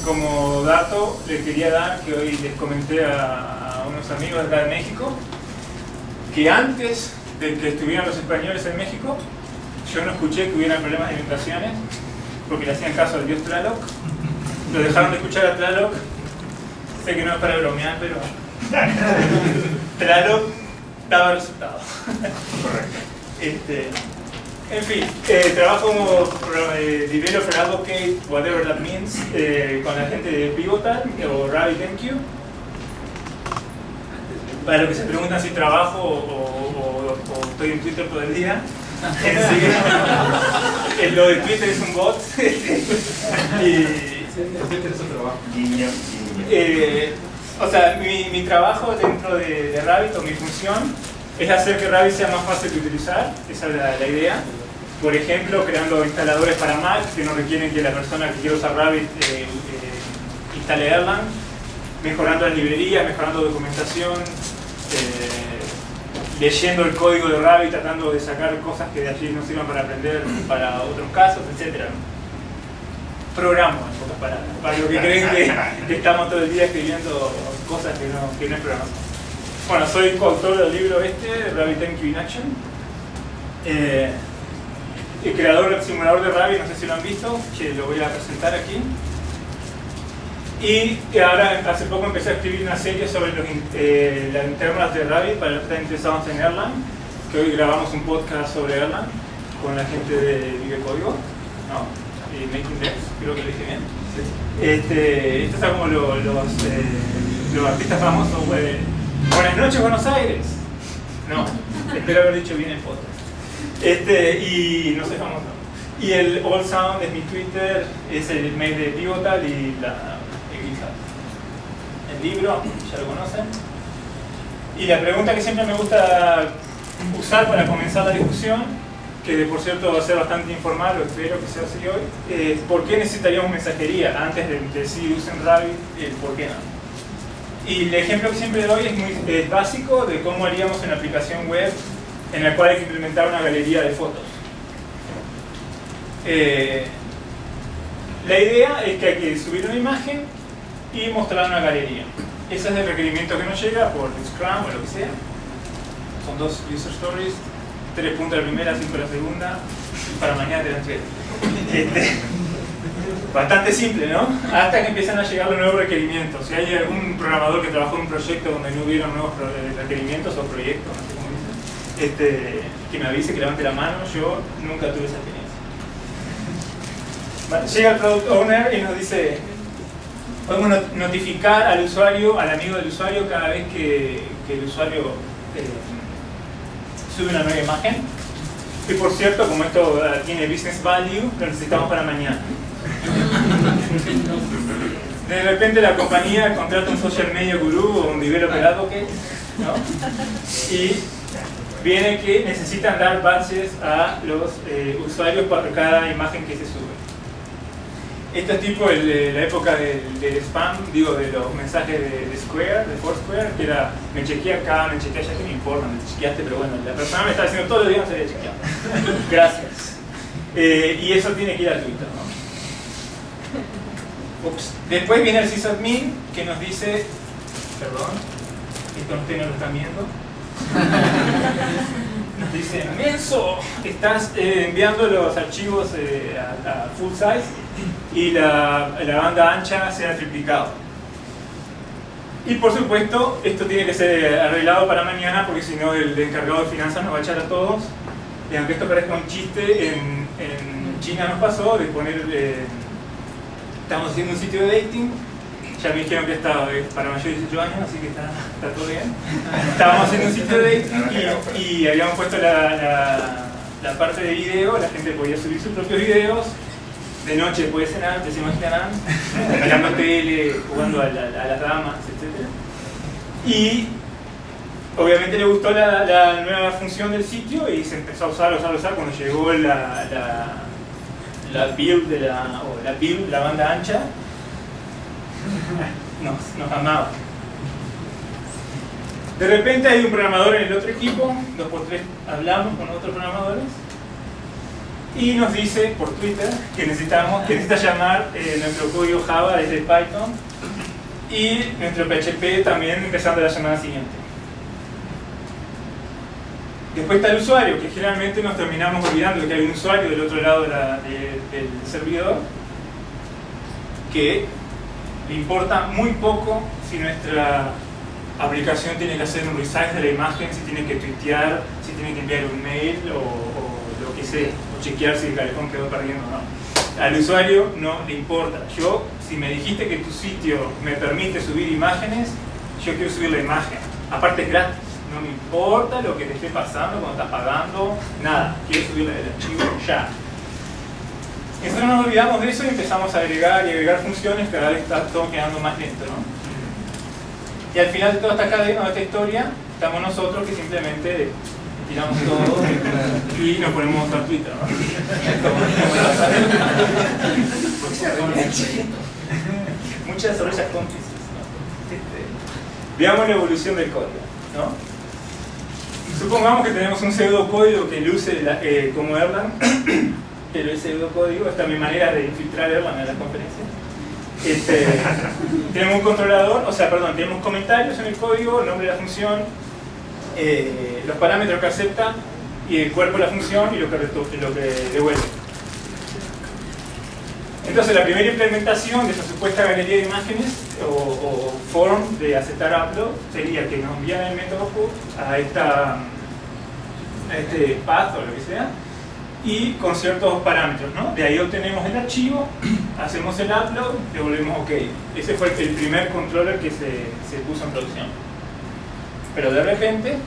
como dato le quería dar que hoy les comenté a unos amigos de acá de México que antes de que estuvieran los españoles en México yo no escuché que hubieran problemas de inundaciones porque le hacían caso al dios Tlaloc. Lo dejaron de escuchar a Tlaloc. Sé que no es para bromear, pero Tlaloc daba resultados. Correcto. En fin, trabajo como developer advocate, whatever that means, con la gente de Pivotal o RabbitMQ. Para los que se preguntan si trabajo o estoy en Twitter todo el día, lo de Twitter es un bot. Twitter es un trabajo. O sea, mi trabajo dentro de Rabbit o mi función es hacer que Rabbit sea más fácil de utilizar. Esa es la idea. Por ejemplo, creando instaladores para Mac que no requieren que la persona que quiera usar Rabbit instale Erlang, mejorando las librerías, mejorando documentación, leyendo el código de Rabbit, tratando de sacar cosas que de allí no sirvan para aprender para otros casos, etc. Programo, en pocas palabras, para los que creen que estamos todo el día escribiendo cosas que no es programación. Bueno, soy coautor del libro RabbitMQ in Action. El creador del simulador de Rabbit, no sé si lo han visto, que lo voy a presentar aquí. Y ahora, hace poco empecé a escribir una serie sobre las internas de Rabbit para los que están interesados en Erlang, que hoy grabamos un podcast sobre Erlang con la gente de Vive Código, ¿no? Y Making Devs, creo que lo dije bien. Sí. Estos son como los artistas famosos. Buenas noches, Buenos Aires. No, espero haber dicho bien el podcast. Y no soy famoso. Y el All Sound es mi Twitter, es el mail de Pivotal y el GitHub. El libro, ya lo conocen. Y la pregunta que siempre me gusta usar para comenzar la discusión, que por cierto va a ser bastante informal, o espero que sea así hoy, es ¿por qué necesitaríamos mensajería? Antes de decir usen Rabbit, ¿por qué no? Y el ejemplo que siempre doy es muy básico de cómo haríamos una aplicación web en la cual hay que implementar una galería de fotos. La idea es que hay que subir una imagen y mostrar una galería. Ese es el requerimiento que nos llega por Scrum o lo que sea. Son 2 user stories, 3 puntos la primera, 5 la segunda, para mañana te dan 3. Bastante simple, ¿no? Hasta que empiezan a llegar los nuevos requerimientos. Si hay algún programador que trabajó en un proyecto donde no hubieron nuevos requerimientos o proyectos, no sé cómo dicen, que me avise, que levante la mano. Yo nunca tuve esa experiencia. Vale, llega el Product Owner y nos dice, podemos notificar al usuario, al amigo del usuario, cada vez que el usuario sube una nueva imagen. Y por cierto, como esto tiene business value, lo necesitamos para mañana. De repente la compañía contrata un social media gurú o un developer advocate, ¿no? Y viene que necesitan dar badges a los usuarios para cada imagen que se sube. Esto es tipo la época del spam, digo, de los mensajes de Square, de Foursquare, que era me chequeé acá, me chequeé allá, que me importa, me chequeaste, pero bueno, la persona me está diciendo todos los días no se había chequeado. Gracias. Y eso tiene que ir a Twitter, ¿no? Ups. Después viene el sysadmin que nos dice, perdón, esto ustedes no lo están viendo. Nos dice, menso, estás enviando los archivos a full size y la banda ancha se ha triplicado. Y por supuesto, esto tiene que ser arreglado para mañana porque si no el encargado de finanzas nos va a echar a todos. Y aunque esto parezca un chiste, en China nos pasó de poner, estamos haciendo un sitio de dating. Ya me dijeron que está para mayores de 18 años, así que está todo bien. Estábamos haciendo un sitio de dating y habíamos puesto la parte de video, la gente podía subir sus propios videos. De noche puede cenar, te se imaginarán, mirando tele, jugando a las damas, etc. Y obviamente le gustó la nueva función del sitio y se empezó a usar cuando llegó la build de la banda ancha. Nos amaba. De repente hay un programador en el otro equipo, 2x3 hablamos con otros programadores y nos dice por Twitter que necesita llamar nuestro código Java desde Python y nuestro PHP también empezando la semana siguiente. Después está el usuario, que generalmente nos terminamos olvidando que hay un usuario del otro lado del servidor que le importa muy poco si nuestra aplicación tiene que hacer un resize de la imagen, si tiene que tuitear, si tiene que enviar un mail o lo que sea, o chequear si el calefón quedó perdiendo o no. Al usuario no le importa. Si me dijiste que tu sitio me permite subir imágenes, yo quiero subir la imagen. Aparte es gratis, no me importa lo que te esté pasando cuando estás pagando, nada, quiero subir el archivo ya. Nosotros nos olvidamos de eso y empezamos a agregar funciones, cada vez está todo quedando más lento, ¿no? Y al final de toda esta cadena, de esta historia, estamos nosotros que simplemente tiramos todo y nos ponemos a usar Twitter, ¿no? Muchas desarrollas cómplices, ¿no? Veamos la evolución del código, ¿no? Supongamos que tenemos un pseudocódigo que luce como Erlang, pero el pseudocódigo, esta es mi manera de infiltrar Erlang en las conferencias. Tenemos un controlador, tenemos comentarios en el código, el nombre de la función, los parámetros que acepta y el cuerpo de la función y lo que devuelve. Entonces la primera implementación de esa supuesta galería de imágenes o form de aceptar upload sería que nos envían el método put a este path o lo que sea y con ciertos parámetros, ¿no? De ahí obtenemos el archivo, hacemos el upload, devolvemos OK. Ese fue el primer controller que se puso en producción. Pero de repente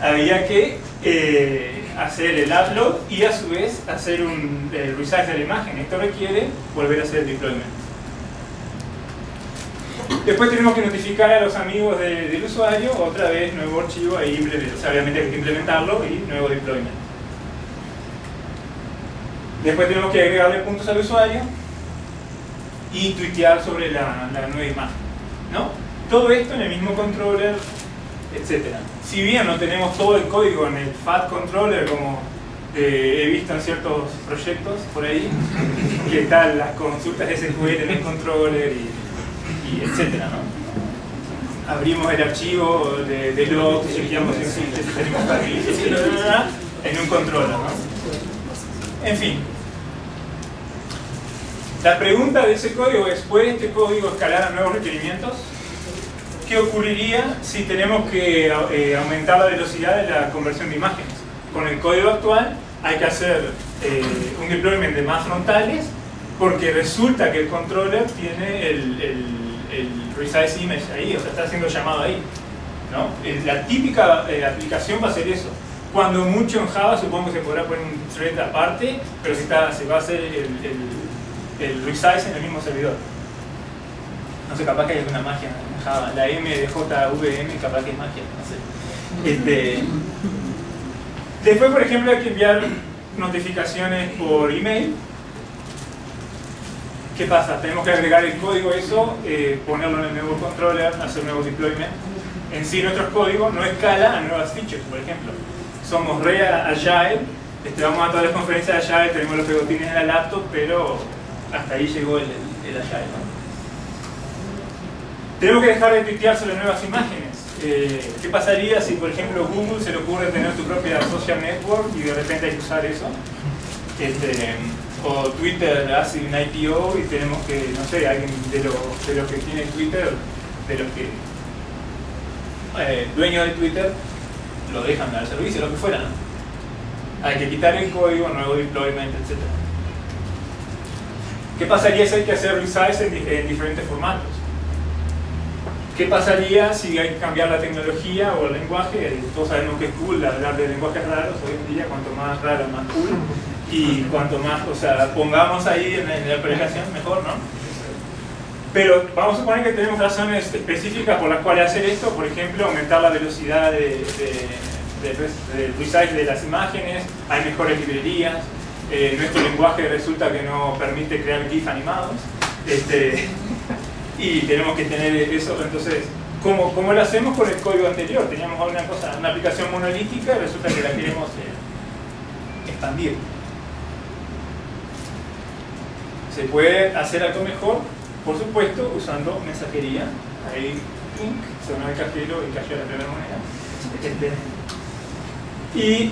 había que hacer el upload y a su vez hacer el resize de la imagen. Esto requiere volver a hacer el deployment. Después tenemos que notificar a los amigos del usuario, otra vez nuevo archivo e implementar. O sea, obviamente hay que implementarlo y nuevo deployment. Después tenemos que agregarle puntos al usuario y tuitear sobre la nueva imagen, ¿no? Todo esto en el mismo controller, etc. Si bien no tenemos todo el código en el FAT controller como he visto en ciertos proyectos por ahí, que están las consultas SQL en el controller y etc., ¿no? Abrimos el archivo de logs, chequeamos si tenemos en un controller, ¿no? En fin, la pregunta de ese código es: ¿puede este código escalar a nuevos requerimientos? ¿Qué ocurriría si tenemos que aumentar la velocidad de la conversión de imágenes? Con el código actual hay que hacer un deployment de más frontales porque resulta que el controller tiene el resize image ahí, o sea, está siendo llamado ahí, ¿no? La típica aplicación va a ser eso. Cuando mucho en Java supongo que se podrá poner un thread aparte, pero se va a hacer el resize en el mismo servidor. No sé, capaz que hay alguna magia en Java. La M de JVM capaz que es magia, no sé. Después, por ejemplo, hay que enviar notificaciones por email. ¿Qué pasa? Tenemos que agregar el código a eso, ponerlo en el nuevo controller, hacer un nuevo deployment. En sí nuestro código no escala a nuevas features, por ejemplo. Somos re agile, vamos a todas las conferencias de agile, tenemos los pegotines en la laptop, pero hasta ahí llegó el agile, ¿no? Tenemos que dejar de tuitear sobre nuevas imágenes. ¿Qué pasaría si, por ejemplo, Google se le ocurre tener su propia social network y de repente hay que usar eso? O Twitter hace un IPO y tenemos que, no sé, alguien de los que tiene Twitter, de los que dueños de Twitter, lo dejan dar servicio, lo que fuera, ¿no? Hay que quitar el código, nuevo deployment, etc. ¿Qué pasaría si hay que hacer resize en diferentes formatos? ¿Qué pasaría si hay que cambiar la tecnología o el lenguaje? Todos sabemos que es cool hablar de lenguajes raros hoy en día, cuanto más raro, más cool. Y cuanto más, pongamos ahí en la aplicación, mejor, ¿no? Pero vamos a suponer que tenemos razones específicas por las cuales hacer esto, por ejemplo, aumentar la velocidad de resize de las imágenes, hay mejores librerías, nuestro lenguaje resulta que no permite crear GIF animados, y tenemos que tener eso. Entonces, ¿cómo lo hacemos con el código anterior? Teníamos una aplicación monolítica y resulta que la queremos expandir. Se puede hacer algo mejor, por supuesto, usando mensajería. Ahí, sonó el cajero y cayó la primera moneda. Y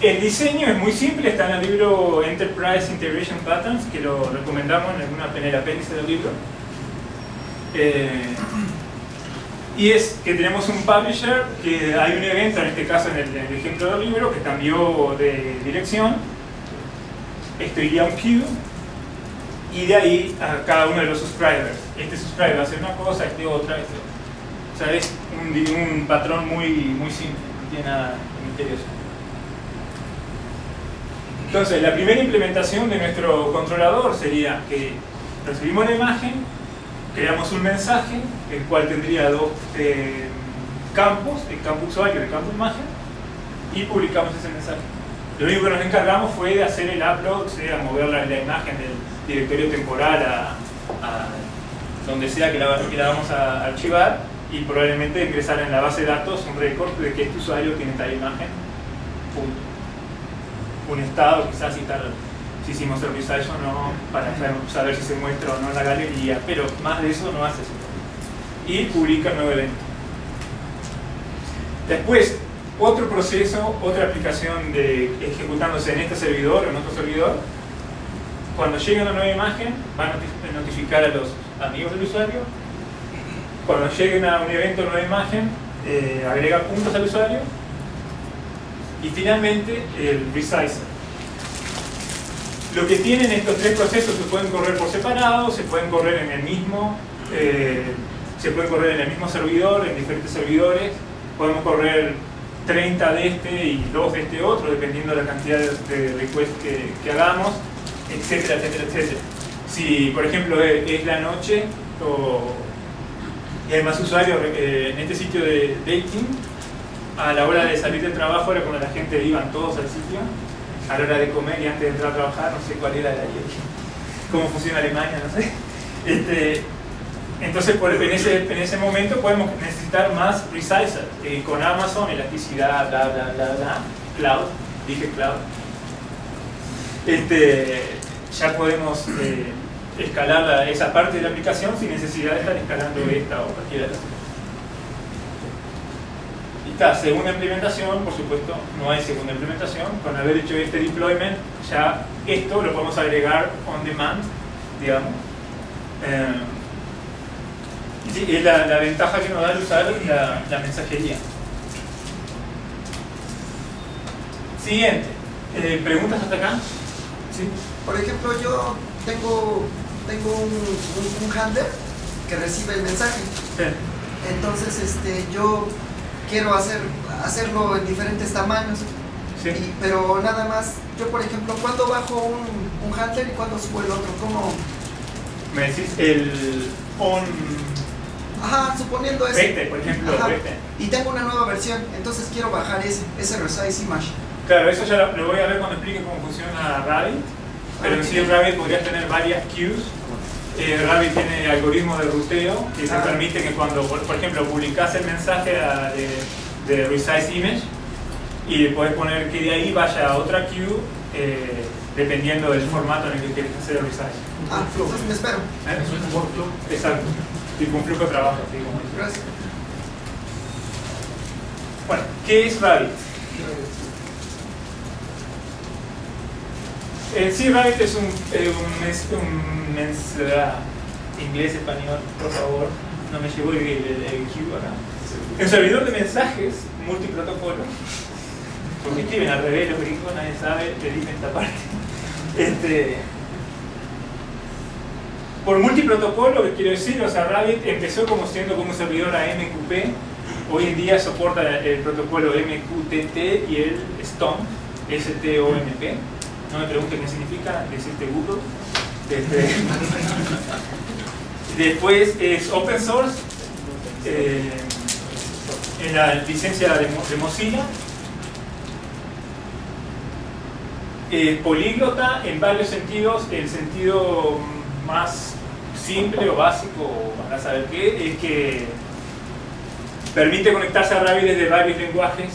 el diseño es muy simple, está en el libro Enterprise Integration Patterns, que lo recomendamos en el apéndice del libro. Y es que tenemos un publisher, que hay un evento, en este caso en el ejemplo del libro, que cambió de dirección. Esto iría a un queue, y de ahí a cada uno de los subscribers. Este subscriber va a hacer una cosa, este otra, este otra. O sea, es un patrón muy simple, no tiene nada misterioso. Entonces, la primera implementación de nuestro controlador sería que recibimos la imagen, creamos un mensaje, el cual tendría dos campos, el campo usuario y el campo imagen, y publicamos ese mensaje. Lo único que nos encargamos fue de hacer el upload, o sea, mover la imagen del directorio temporal a donde sea que la vamos a archivar, y probablemente ingresar en la base de datos un récord de que este usuario tiene tal imagen, punto. Un estado, quizás si hicimos el resize o no, para saber si se muestra o no en la galería, pero más de eso no hace eso. Y publica el nuevo evento. Después, otro proceso, otra aplicación ejecutándose en este servidor o en otro servidor. Cuando llega una nueva imagen, va a notificar a los amigos del usuario. Cuando llegue un evento o nueva imagen, agrega puntos al usuario. Y finalmente, el resizer. Lo que tienen estos tres procesos: se pueden correr por separado, se pueden correr en el mismo servidor, en diferentes servidores. Podemos correr 30 de este y 2 de este otro, dependiendo de la cantidad de requests que hagamos, etcétera, etcétera, etcétera. Si, por ejemplo, es la noche y hay más usuarios en este sitio de dating, a la hora de salir del trabajo era cuando la gente iban todos al sitio, a la hora de comer y antes de entrar a trabajar, no sé cuál era la cómo funciona Alemania, no sé. Entonces en ese momento podemos necesitar más resizers. Con Amazon, elasticidad, bla bla bla bla, cloud, dije cloud, ya podemos escalar esa parte de la aplicación sin necesidad de estar escalando esta o cualquiera de las otras. Segunda implementación, por supuesto, no hay segunda implementación. Con haber hecho este deployment, ya esto lo podemos agregar on demand, digamos. Y es la ventaja que nos da el usar la mensajería. Siguiente. ¿Preguntas hasta acá? Sí. Por ejemplo, yo tengo un handler que recibe el mensaje. Sí. Entonces, yo quiero hacerlo en diferentes tamaños, sí. Pero nada más, yo por ejemplo, ¿cuándo bajo un handler y cuándo subo el otro? ¿Cómo? Me decís el on... Ajá, suponiendo ese. 20, por ejemplo. Ajá. 20. Y tengo una nueva versión, entonces quiero bajar ese resize image. Claro, eso ya lo voy a ver cuando explique cómo funciona Rabbit. Pero en sí en Rabbit podrías tener varias queues. Rabbit tiene algoritmos de ruteo que te permite que cuando, por ejemplo, publicás el mensaje de resize image, y podés poner que de ahí vaya a otra queue dependiendo del formato en el que quieres hacer el resize. Entonces me espero. Es un workflow. Exacto. Tipo un flujo de trabajo. Así como dice. Gracias. Bueno, ¿qué es Rabbit? Sí, Rabbit es inglés, español, por favor, no me llevo el Q acá. Un servidor de mensajes multiprotocolo, porque escriben al revés los gringos, nadie sabe, le dicen esta parte. Por multiprotocolo, lo que quiero decir, o sea, Rabbit empezó siendo como un servidor AMQP, hoy en día soporta el protocolo MQTT y el STOMP, STOMP. No me pregunten qué significa, existe Google. Después es open source, en la licencia de Mozilla. Políglota en varios sentidos. El sentido más simple o básico, o van a saber qué, es que permite conectarse a Rabbit desde varios lenguajes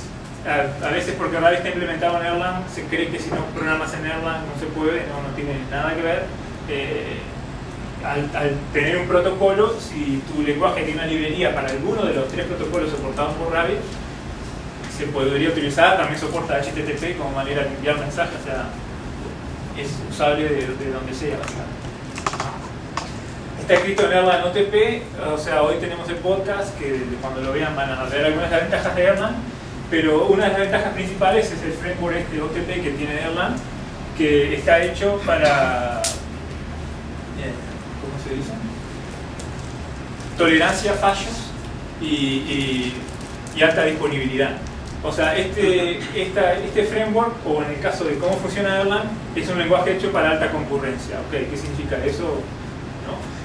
a veces porque Rabbit está implementado en Erlang, se cree que si no programas en Erlang no se puede, no tiene nada que ver. Al tener un protocolo, si tu lenguaje tiene una librería para alguno de los 3 protocolos soportados por Rabbit, se podría utilizar. También soporta HTTP como manera de enviar mensajes, o sea, es usable de donde sea, básicamente. Está escrito en Erlang OTP, o sea, hoy tenemos el podcast que cuando lo vean van a ver algunas de las ventajas de Erlang, pero una de las ventajas principales es el framework este OTP que tiene Erlang, que está hecho para, ¿cómo se dice? Tolerancia a fallos y alta disponibilidad. O sea, este framework, o en el caso de cómo funciona Erlang, es un lenguaje hecho para alta concurrencia. ¿Okay? ¿Qué significa eso?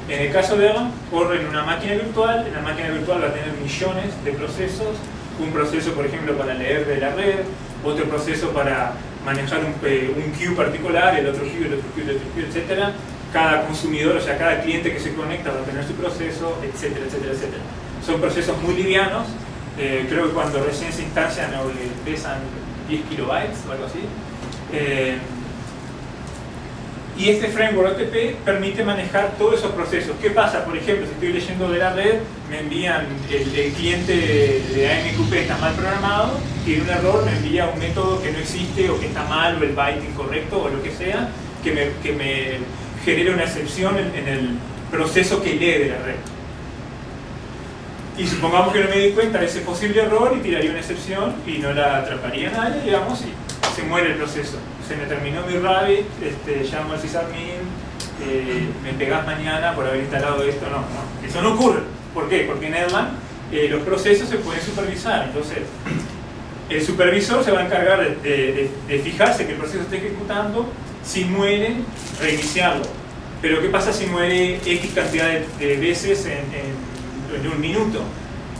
En el caso de Erlang, corre en una máquina virtual. En la máquina virtual va a tener millones de procesos. Un proceso, por ejemplo, para leer de la red, otro proceso para manejar un queue particular, el otro queue, el otro queue, el otro queue, etc. Cada consumidor, o sea, cada cliente que se conecta va a tener su proceso, etcétera, etcétera, etcétera. Son procesos muy livianos. Creo que cuando recién se instancian pesan 10 kilobytes o algo así. Y este framework OTP permite manejar todos esos procesos. ¿Qué pasa? Por ejemplo, si estoy leyendo de la red, me envían el cliente de AMQP está mal programado, tiene un error, me envía un método que no existe o que está mal, o el byte incorrecto o lo que sea, que me genera una excepción en el proceso que lee de la red. Y supongamos que no me di cuenta de ese posible error y tiraría una excepción y no la atraparía nadie, digamos, y se muere el proceso. Se me terminó mi Rabbit, llamo al sysadmin, me pegás mañana por haber instalado esto. No, eso no ocurre. ¿Por qué? Porque en Erlang los procesos se pueden supervisar. Entonces, el supervisor se va a encargar de fijarse que el proceso esté ejecutando. Si muere, reiniciarlo. Pero ¿qué pasa si muere X cantidad de veces en un minuto?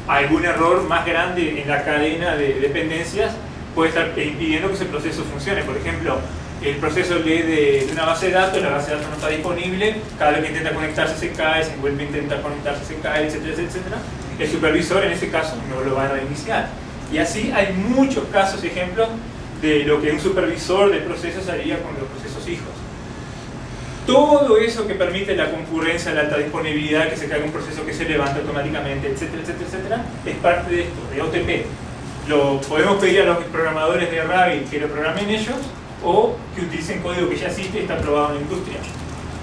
Algún error más grande en la cadena de dependencias puede estar impidiendo que ese proceso funcione. Por ejemplo, el proceso lee de una base de datos, la base de datos no está disponible, cada vez que intenta conectarse se cae, se vuelve a intentar conectarse se cae, etcétera, etcétera. El supervisor en ese caso no lo va a reiniciar. Y así hay muchos casos y ejemplos de lo que un supervisor de procesos haría con los procesos hijos. Todo eso que permite la concurrencia, la alta disponibilidad, que se caiga un proceso que se levanta automáticamente, etcétera, etcétera, etcétera, es parte de esto, de OTP. Lo podemos pedir a los programadores de Rabbit que lo programen ellos o que utilicen código que ya existe y está aprobado en la industria.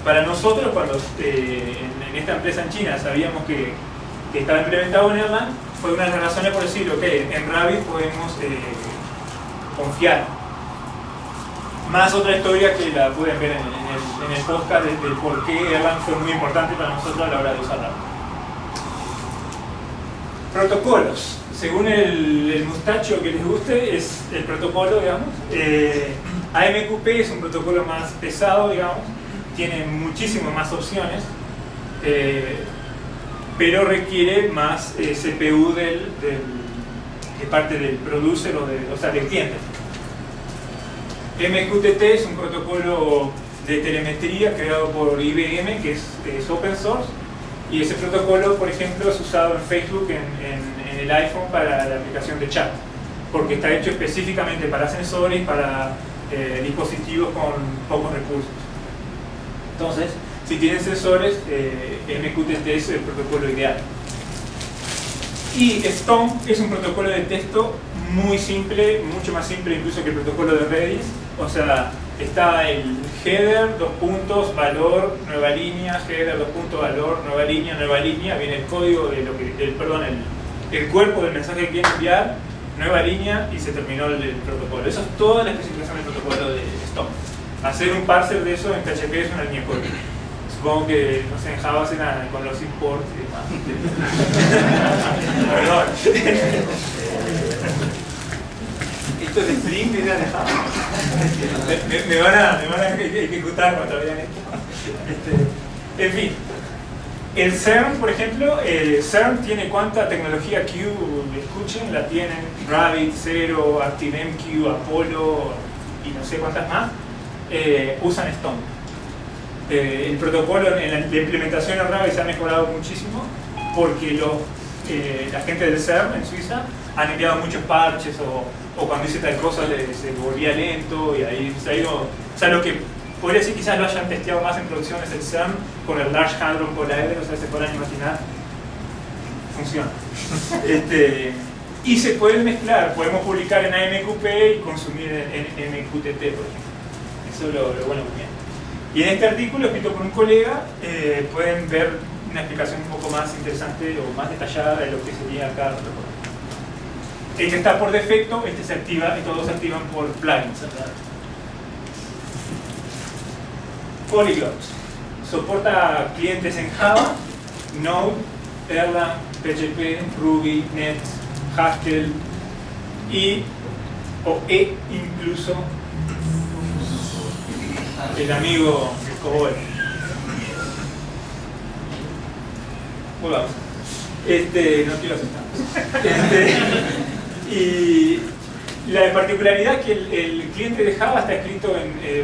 Para nosotros, cuando en esta empresa en China sabíamos que estaba implementado en Erlang, fue una de las razones por decir, ok, en Rabbit podemos confiar. Más otra historia que la pueden ver en el podcast del por qué Erlang fue muy importante para nosotros a la hora de usar Rabbit. Protocolos. Según el mustacho que les guste, es el protocolo, digamos. AMQP es un protocolo más pesado, digamos. Tiene muchísimas más opciones, pero requiere más CPU de parte del producer o sea, del cliente. MQTT es un protocolo de telemetría creado por IBM, que es open source. Y ese protocolo, por ejemplo, es usado en Facebook, en el iPhone para la aplicación de chat, porque está hecho específicamente para sensores y para dispositivos con pocos recursos. Entonces, si tienen sensores, MQTT es el protocolo ideal. Y Stone es un protocolo de texto muy simple, mucho más simple incluso que el protocolo de Redis. O sea, está el header, 2 puntos, valor, nueva línea, header, 2 puntos, valor, nueva línea, viene el código de lo que, el cuerpo del mensaje que quieren enviar, nueva línea y se terminó el protocolo. Eso es toda la especificación del protocolo de Stone. Hacer un parser de eso en PHP es una línea código. Supongo que, no sé, en Java será con los imports y demás. Perdón. Esto es de Spring, viene de Java. Me van a ejecutar cuando vean esto. En fin. El CERN, por ejemplo, CERN tiene cuánta tecnología Q escuchen, la tienen Rabbit, Zero, ActiveMQ, Apollo y no sé cuántas más, usan Stone. El protocolo en la implementación en Rabbit se ha mejorado muchísimo porque la gente del CERN en Suiza han enviado muchos parches o o cuando hice tal cosa se volvía lento, y ahí se ha ido. O sea, lo que podría decir quizás lo hayan testeado más en producción es el CERN con el Large Hadron Collider, o sea, se podrán imaginar, funciona. Y se pueden mezclar, podemos publicar en AMQP y consumir en MQTT, por ejemplo. Eso es lo bueno que tiene. Y en este artículo, escrito por un colega, pueden ver una explicación un poco más interesante o más detallada de lo que sería cada protocolo. Este está por defecto, este se activa, estos dos se activan por plugins. Polyglot soporta clientes en Java, Node, Erlang, PHP, Ruby, Net, Haskell e incluso el amigo Cobol. Volvamos. No quiero asustar. Y la particularidad es que el cliente de Java está escrito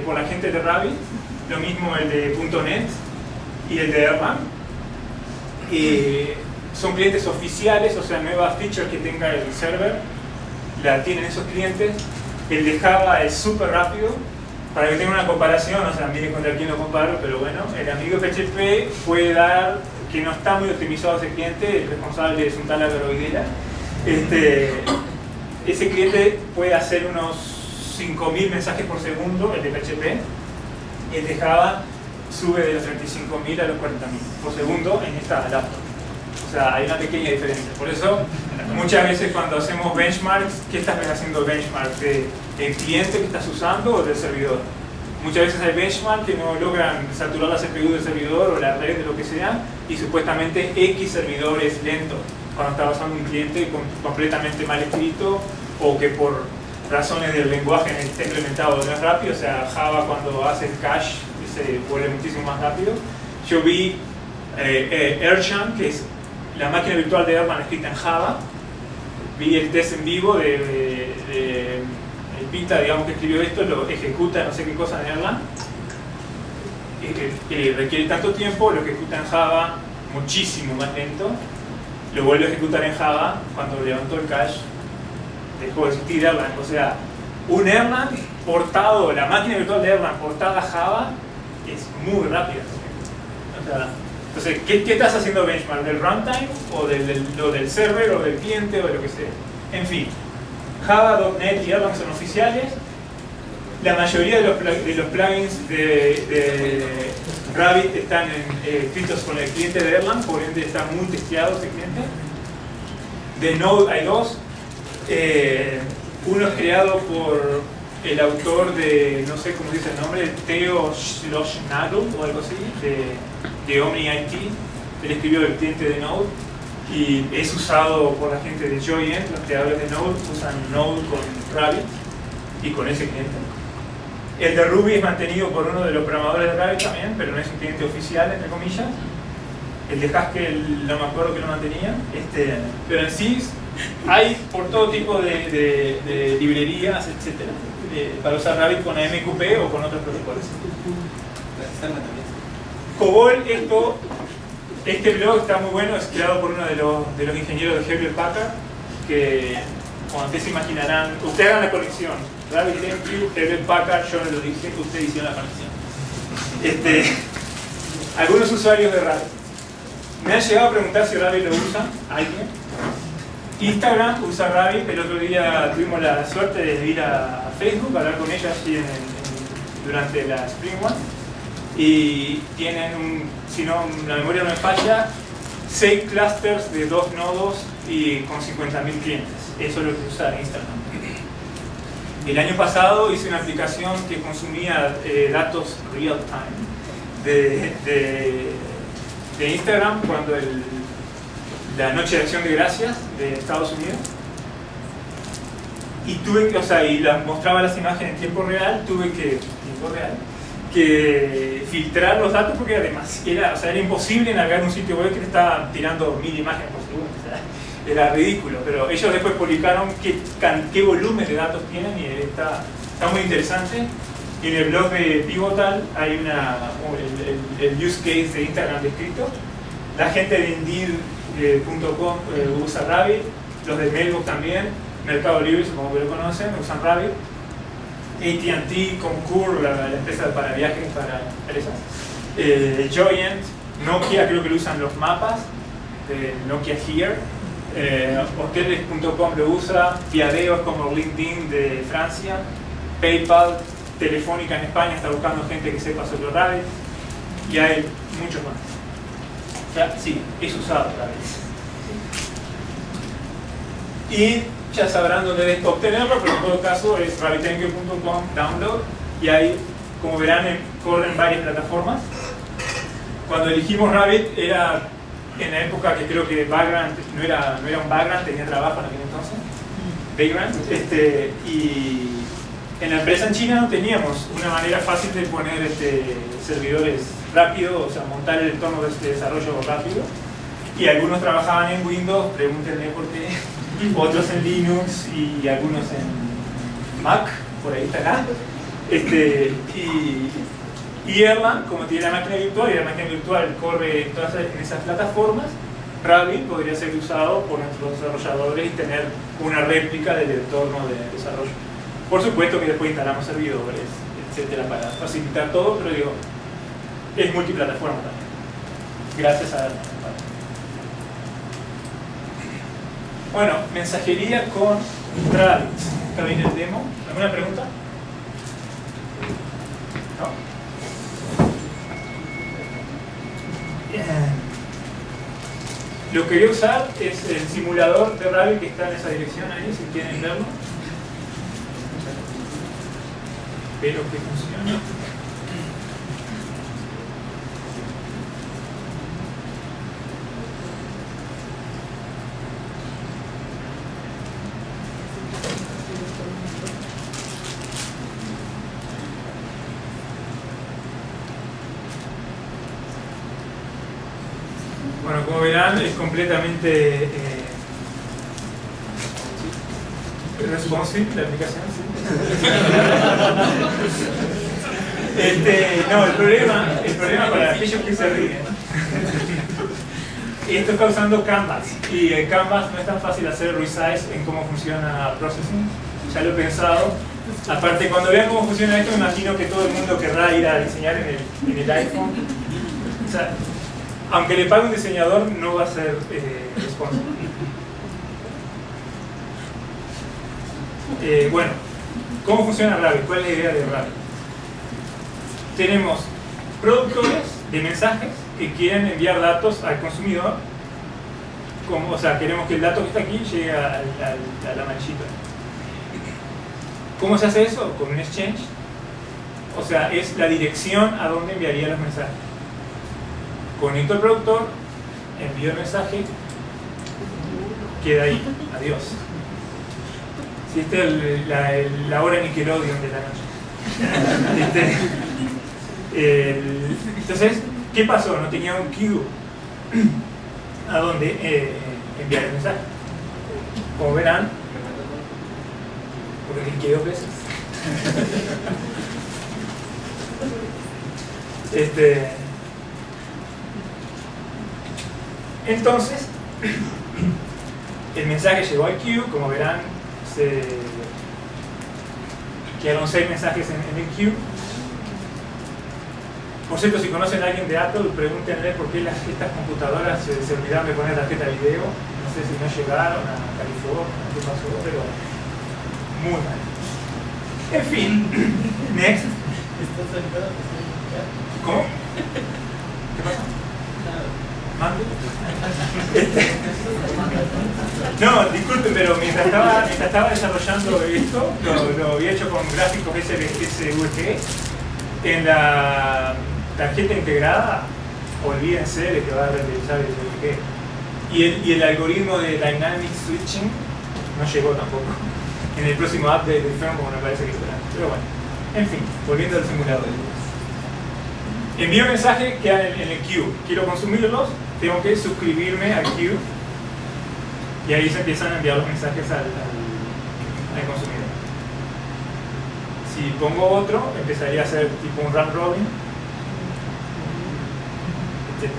por la gente de Rabbit, lo mismo el de .NET y el de Erlang. Son clientes oficiales, o sea, nuevas features que tenga el server la tienen esos clientes. El de Java es súper rápido. Para que tengan una comparación, o sea, miren contra quién lo comparo, pero bueno, el amigo PHP puede dar que no está muy optimizado ese cliente, el responsable es un tal Agroidera. Ese cliente puede hacer unos 5.000 mensajes por segundo, el de PHP. El de Java sube de los 35.000 a los 40.000 por segundo en esta laptop. O sea, hay una pequeña diferencia. Por eso, muchas veces cuando hacemos benchmarks, ¿qué estás haciendo benchmark? ¿Del cliente que estás usando o del servidor? Muchas veces hay benchmarks que no logran saturar la CPU del servidor o la red de lo que sea, y supuestamente X servidor es lento cuando está usando un cliente completamente mal escrito, o que por razones del lenguaje está implementado no es rápido. O sea, Java cuando hace cache se vuelve muchísimo más rápido. Yo vi Erlang, que es la máquina virtual de Erlang escrita en Java. Vi el test en vivo de el Pita, digamos, que escribió esto, lo ejecuta no sé qué cosa en Erlang, que requiere tanto tiempo, lo ejecuta en Java muchísimo más lento, lo vuelve a ejecutar en Java cuando levantó el cache, dejó de existir Erlang. O sea, un Erlang portado, la máquina virtual de Erlang portada a Java es muy rápida. O sea, entonces, ¿qué estás haciendo benchmark? ¿Del runtime? ¿O del server? ¿O del cliente? ¿O de lo que sea? En fin, Java, .NET y Erlang son oficiales. La mayoría de los plugins de Rabbit están escritos con el cliente de Erlang, por ende está muy testeado ese cliente. De Node hay dos. Uno es creado por el autor de, no sé cómo dice el nombre, Theo Schlossnagel o algo así, de OmniIT. Él escribió el cliente de Node y es usado por la gente de Joyent. Los creadores de Node usan Node con Rabbit y con ese cliente. El de Ruby es mantenido por uno de los programadores de Rabbit también, pero no es un cliente oficial, entre comillas. El de Haskell no me acuerdo que lo mantenía, pero en sí hay por todo tipo de librerías, etcétera, para usar Rabbit con AMQP o con otros protocolos. Cobol, este blog está muy bueno, es creado por uno de los ingenieros de Hewlett Packard, que como ustedes se imaginarán, ustedes hagan la conexión, RabbitMQ, Hewlett Packard, yo no lo dije, ustedes hicieron la conexión. Algunos usuarios de Rabbit me han llegado a preguntar si Rabbit lo usa alguien. Instagram usa Rabbit. El otro día tuvimos la suerte de ir a Facebook a hablar con ellos así durante la Spring One, y tienen si no la memoria no me falla, 6 clusters de 2 nodos y con 50.000 clientes. Eso es lo que usa Instagram. El año pasado hice una aplicación que consumía datos real time de Instagram cuando la noche de Acción de Gracias de Estados Unidos, y tuve que, y mostraba las imágenes en tiempo real, que filtrar los datos porque era imposible navegar un sitio web que te estaba tirando 1000 imágenes por segundo. O sea, era ridículo, pero ellos después publicaron qué volumen de datos tienen, y está muy interesante. Y en el blog de Pivotal hay el use case de Instagram descrito. La gente de Indeed.com usa Rabbit, los de Mailbox también. Mercado Libre, supongo que lo conocen, usan Rabbit. AT&T, Concur, la empresa para viajes para empresas. Joyent, Nokia, creo que lo usan los mapas, Nokia Here. Hoteles.com lo usa, Viadeo es como LinkedIn de Francia, PayPal, Telefónica en España está buscando gente que sepa sobre Rabbit, y hay muchos más. O sea, sí, es usado Rabbit. Y ya sabrán dónde obtenerlo, pero en todo caso es rabbitengue.com download, y ahí, como verán, corren varias plataformas. Cuando elegimos Rabbit era en la época que creo que Vagrant no era un Vagrant, tenía trabajo en aquel entonces, Vagrant, y en la empresa en China no teníamos una manera fácil de poner servidores rápido, o sea, montar el entorno de este desarrollo rápido, y algunos trabajaban en Windows, pregúntenle por qué, otros en Linux y algunos en Mac, por ahí está acá. Y Erlang, como tiene la máquina virtual, y la máquina virtual corre en todas esas plataformas, Rabbit podría ser usado por nuestros desarrolladores y tener una réplica del entorno de desarrollo. Por supuesto que después instalamos servidores, etcétera, para facilitar todo, pero digo, es multiplataforma también. Gracias a Erlang. Bueno, mensajería con Rabbit. Acá viene el demo. ¿Alguna pregunta? ¿No? Lo que voy a usar es el simulador de Rabbit que está en esa dirección ahí, si quieren verlo. Espero que funcione. Bueno, como verán, es completamente responsive la aplicación. ¿Sí? No, el problema para aquellos que se ríen, esto está usando Canvas, y en Canvas no es tan fácil hacer resize en cómo funciona Processing. Ya lo he pensado. Aparte, cuando vean cómo funciona esto, me imagino que todo el mundo querrá ir a diseñar en el iPhone. O sea, aunque le pague un diseñador, no va a ser responsive. Bueno, ¿cómo funciona Rabbit? ¿Cuál es la idea de Rabbit? Tenemos productores de mensajes que quieren enviar datos al consumidor. O sea, queremos que el dato que está aquí llegue a la manchita. ¿Cómo se hace eso? Con un exchange. O sea, es la dirección a donde enviaría los mensajes. Conecto al productor, envío el mensaje, queda ahí, adiós. Si esta es la hora Nickelodeon de la noche. Entonces, ¿qué pasó? No tenía un queue a donde enviar el mensaje. Como verán, porque cliqué 2 veces. Entonces, el mensaje llegó al queue, como verán, quedaron 6 mensajes en el queue. Por cierto, si conocen a alguien de Apple, pregúntenle por qué estas computadoras se olvidaron de poner tarjeta de video. No sé si no llegaron a California, qué pasó, pero muy mal. En fin, next. ¿Cómo? ¿Qué pasa? ¿Mande? No, disculpen, pero mientras estaba desarrollando esto, lo había hecho con gráficos SVG. En la tarjeta integrada, olvídense de que va a realizar el SVG. Y el algoritmo de Dynamic Switching no llegó tampoco. En el próximo update del firmware me parece que será. Pero bueno, en fin, volviendo al simulador. Envío un mensaje, queda en el queue. Quiero consumirlos, tengo que suscribirme al queue. Y ahí se empiezan a enviar los mensajes al consumidor. Si pongo otro, empezaría a ser tipo un round robin, etc.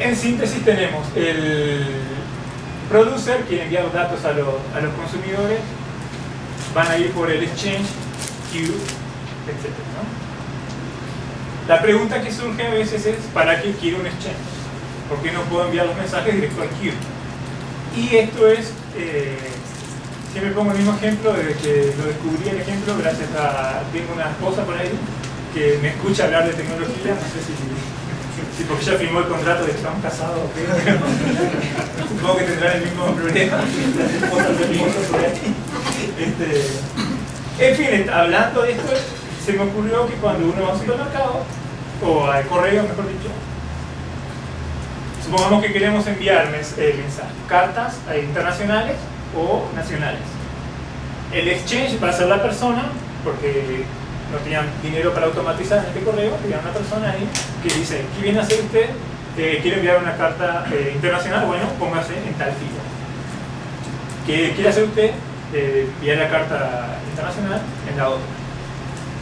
En síntesis tenemos producer quiere enviar los datos a los consumidores, van a ir por el exchange, queue, etc., ¿no? La pregunta que surge a veces es, ¿para qué quiero un exchange? ¿Por qué no puedo enviar los mensajes directo al queue? Y esto es, siempre pongo el mismo ejemplo, desde que lo descubrí el ejemplo, gracias a, tengo una esposa por ahí, que me escucha hablar de tecnología, no sé si porque ya firmó el contrato de que estamos casados, ¿okay? Supongo que tendrán el mismo problema, las esposas del mundo por ahí. En fin, hablando de esto, se me ocurrió que cuando uno va a un supermercado, o al correo mejor dicho, supongamos que queremos enviar mensajes, cartas internacionales o nacionales. El exchange va a ser la persona, porque no tenían dinero para automatizar en este correo, tenían una persona ahí que dice, ¿qué viene a hacer usted? ¿Quiere enviar una carta internacional? Bueno, póngase en tal fila. ¿Qué quiere hacer usted? Enviar la carta internacional en la otra.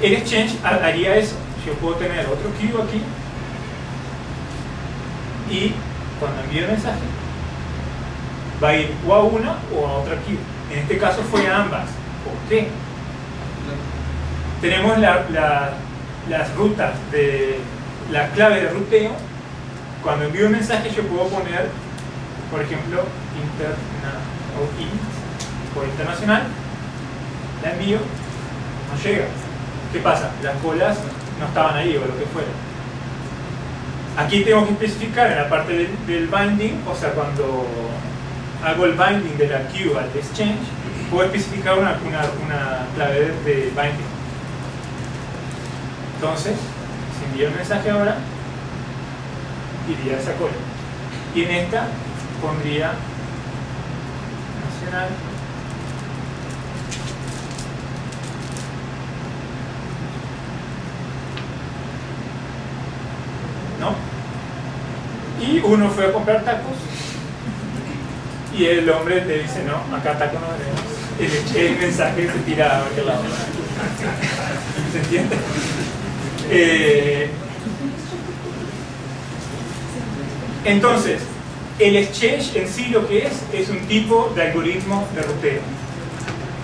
El exchange haría eso. Yo puedo tener otro queue aquí y cuando envíe el mensaje va a ir o a una o a otra queue. En este caso fue a ambas. ¿Por qué? Tenemos las rutas de las claves de ruteo. Cuando envío un mensaje yo puedo poner, por ejemplo, por internacional, la envío, no llega. ¿Qué pasa? Las colas no estaban ahí o lo que fuera. Aquí tengo que especificar en la parte del binding, o sea, cuando hago el binding de la queue al exchange, puedo especificar una clave de binding. Entonces, si envío el mensaje ahora, iría a esa cola. Y en esta pondría nacional. ¿No? Y uno fue a comprar tacos y el hombre le dice, no, acá tacos no tenemos. El mensaje se tira a aquel lado. ¿Se entiende? Entonces, el exchange en sí lo que es un tipo de algoritmo de ruteo.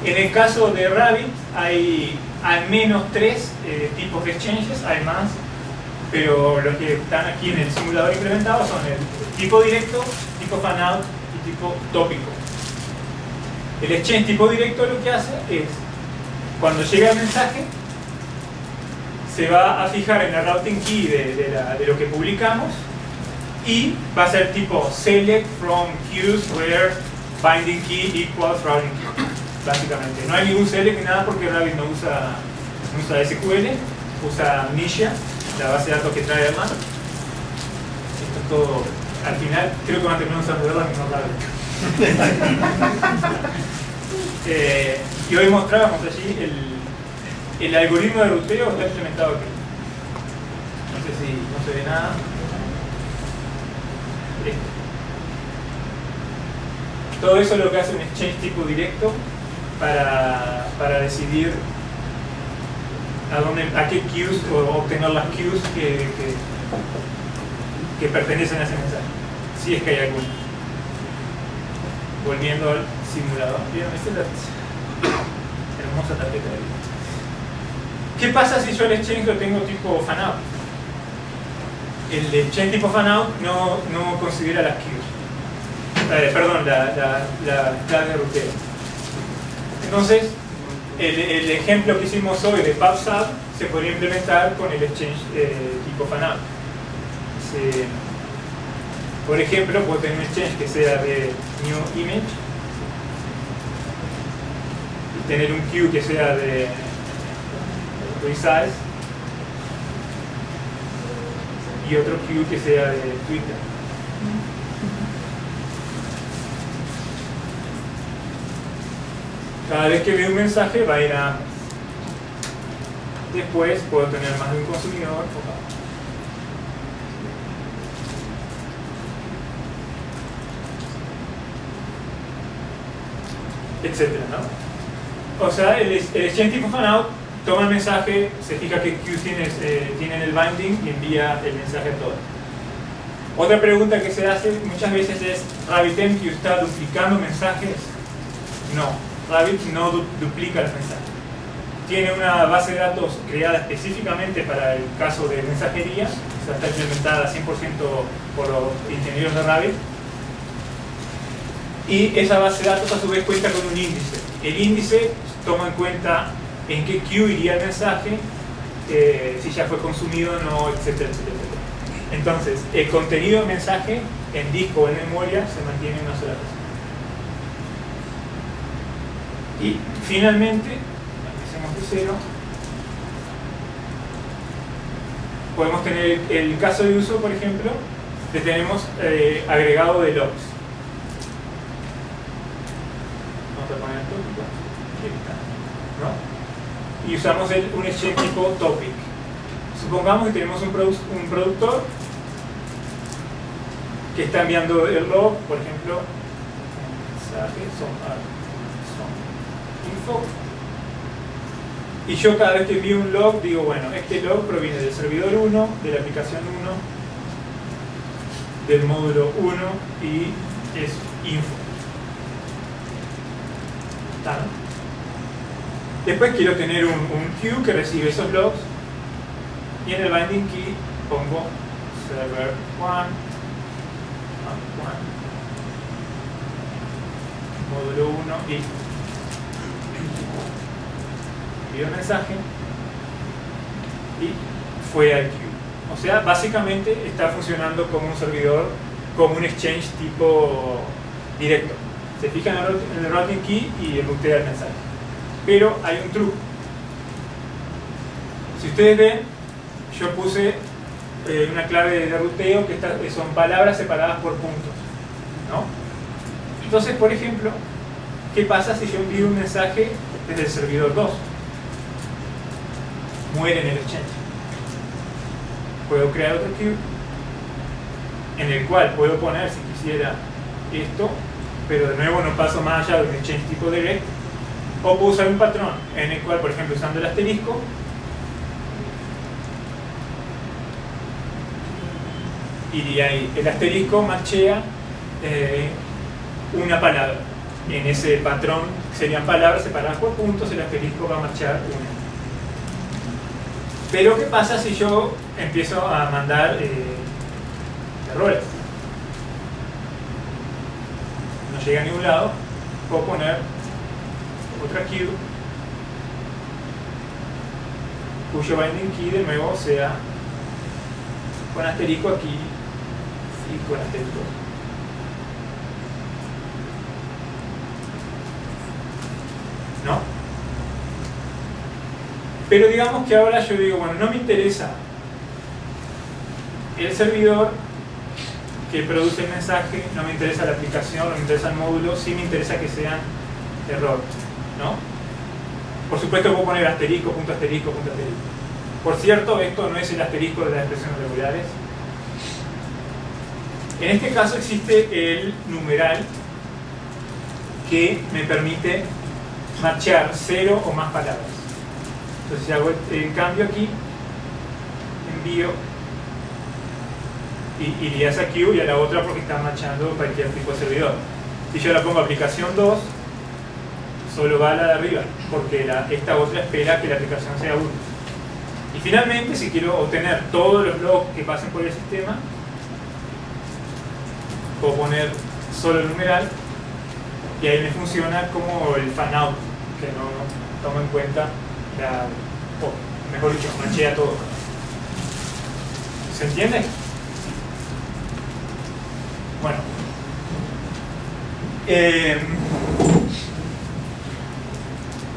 En el caso de Rabbit hay al menos 3 tipos de exchanges, hay más, pero los que están aquí en el simulador implementado son el tipo directo, tipo fanout y tipo tópico. El exchange tipo directo lo que hace es, cuando llega el mensaje, se va a fijar en la routing key de lo que publicamos y va a ser tipo select from queues where binding key equals routing key, básicamente. No hay ningún select ni nada porque Rabbit no usa SQL, usa Amnesia, la base de datos que trae además. Esto es todo, al final creo que van a terminar usando la misma Rabbit. Y hoy mostrábamos allí el algoritmo de ruteo está implementado aquí. No sé si no se ve nada. Todo eso es lo que hace un exchange tipo directo para decidir a qué queues o obtener las queues que pertenecen a ese mensaje, si es que hay alguno. Volviendo al simulador, ¿vieron? Esta es la hermosa tarjeta de video. ¿Qué pasa si yo el exchange lo tengo tipo fanout? El exchange tipo fanout no considera las queues. Perdón, la clave de ruteo. Entonces, el ejemplo que hicimos hoy de PubSub se podría implementar con el exchange tipo fanout. Por ejemplo, puedo tener un exchange que sea de new image y tener un queue que sea de resize y otro queue que sea de Twitter. Cada vez que veo un mensaje va a ir a... Después puedo tener más de un consumidor, etcétera, ¿no? O sea, el exchange tipo fanout toma el mensaje, se fija que queues tienen el binding y envía el mensaje a todos. Otra pregunta que se hace muchas veces es, RabbitMQ está duplicando mensajes. No, Rabbit no duplica los mensajes. Tiene una base de datos creada específicamente para el caso de mensajería, o sea, está implementada 100% por los ingenieros de Rabbit. Y esa base de datos a su vez cuenta con un índice. El índice toma en cuenta en qué queue iría el mensaje, si ya fue consumido o no, etcétera, etcétera. Entonces, el contenido del mensaje en disco o en memoria se mantiene en una sola vez. Y finalmente, empecemos de cero, podemos tener el caso de uso, por ejemplo, que tenemos agregado de logs. Vamos a poner tópico, ¿no? Y usamos un exchange tipo topic. Supongamos que tenemos un productor que está enviando el log, por ejemplo, mensaje, son info. Y yo cada vez que envío un log digo, bueno, este log proviene del servidor 1, de la aplicación 1, del módulo 1 y es info. ¿Está, no? Después quiero tener un queue que recibe esos logs y en el binding key pongo server 1, módulo 1 y envío el mensaje y fue al queue. O sea, básicamente está funcionando como un servidor, como un exchange tipo directo. Se fija en el routing key y rutea el mensaje. Pero hay un truco. Si ustedes ven, yo puse una clave de ruteo que son palabras separadas por puntos, ¿no? Entonces, por ejemplo, ¿qué pasa si yo envío un mensaje desde el servidor 2? Muere en el exchange. Puedo crear otro queue en el cual puedo poner, si quisiera, esto, pero de nuevo no paso más allá de un exchange tipo direct. O puedo usar un patrón en el cual, por ejemplo, usando el asterisco, iría ahí. El asterisco machea una palabra. En ese patrón serían palabras separadas por puntos, el asterisco va a marchar una. Pero ¿qué pasa si yo empiezo a mandar errores? No llega a ningún lado. Puedo poner otra queue cuyo binding key de nuevo sea con asterisco aquí y con asterisco. ¿No? Pero digamos que ahora yo digo, bueno, no me interesa el servidor que produce el mensaje, no me interesa la aplicación, no me interesa el módulo, sí me interesa que sean errores, ¿no? Por supuesto puedo poner asterisco, punto asterisco, punto asterisco. Por cierto, esto no es el asterisco de las expresiones regulares. En este caso existe el numeral que me permite marchar 0 o más palabras. Entonces si hago el cambio aquí, envío y iría a esa queue y a la otra porque está marchando cualquier tipo de servidor. Si yo la pongo aplicación 2, solo va a la de arriba, porque esta otra espera que la aplicación sea 1. Y finalmente, si quiero obtener todos los logs que pasen por el sistema, puedo poner solo el numeral y ahí me funciona como el fanout, que no toma en cuenta mejor dicho, machea todo. ¿Se entiende? Bueno.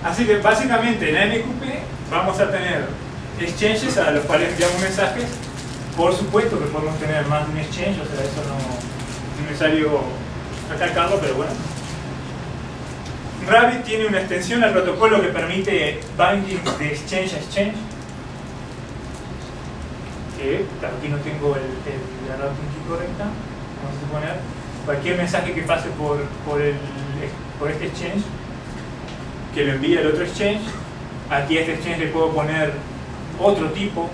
Así que básicamente en la MQP vamos a tener exchanges a los cuales enviamos mensajes. Por supuesto que podemos tener más de un exchange, o sea, eso no es necesario recalcarlo, pero bueno. Rabbit tiene una extensión al protocolo que permite binding de exchange a exchange. Que aquí no tengo la routing key correcta. Vamos a suponer cualquier mensaje que pase por este exchange, que lo envíe al otro exchange. Aquí a este exchange le puedo poner otro tipo,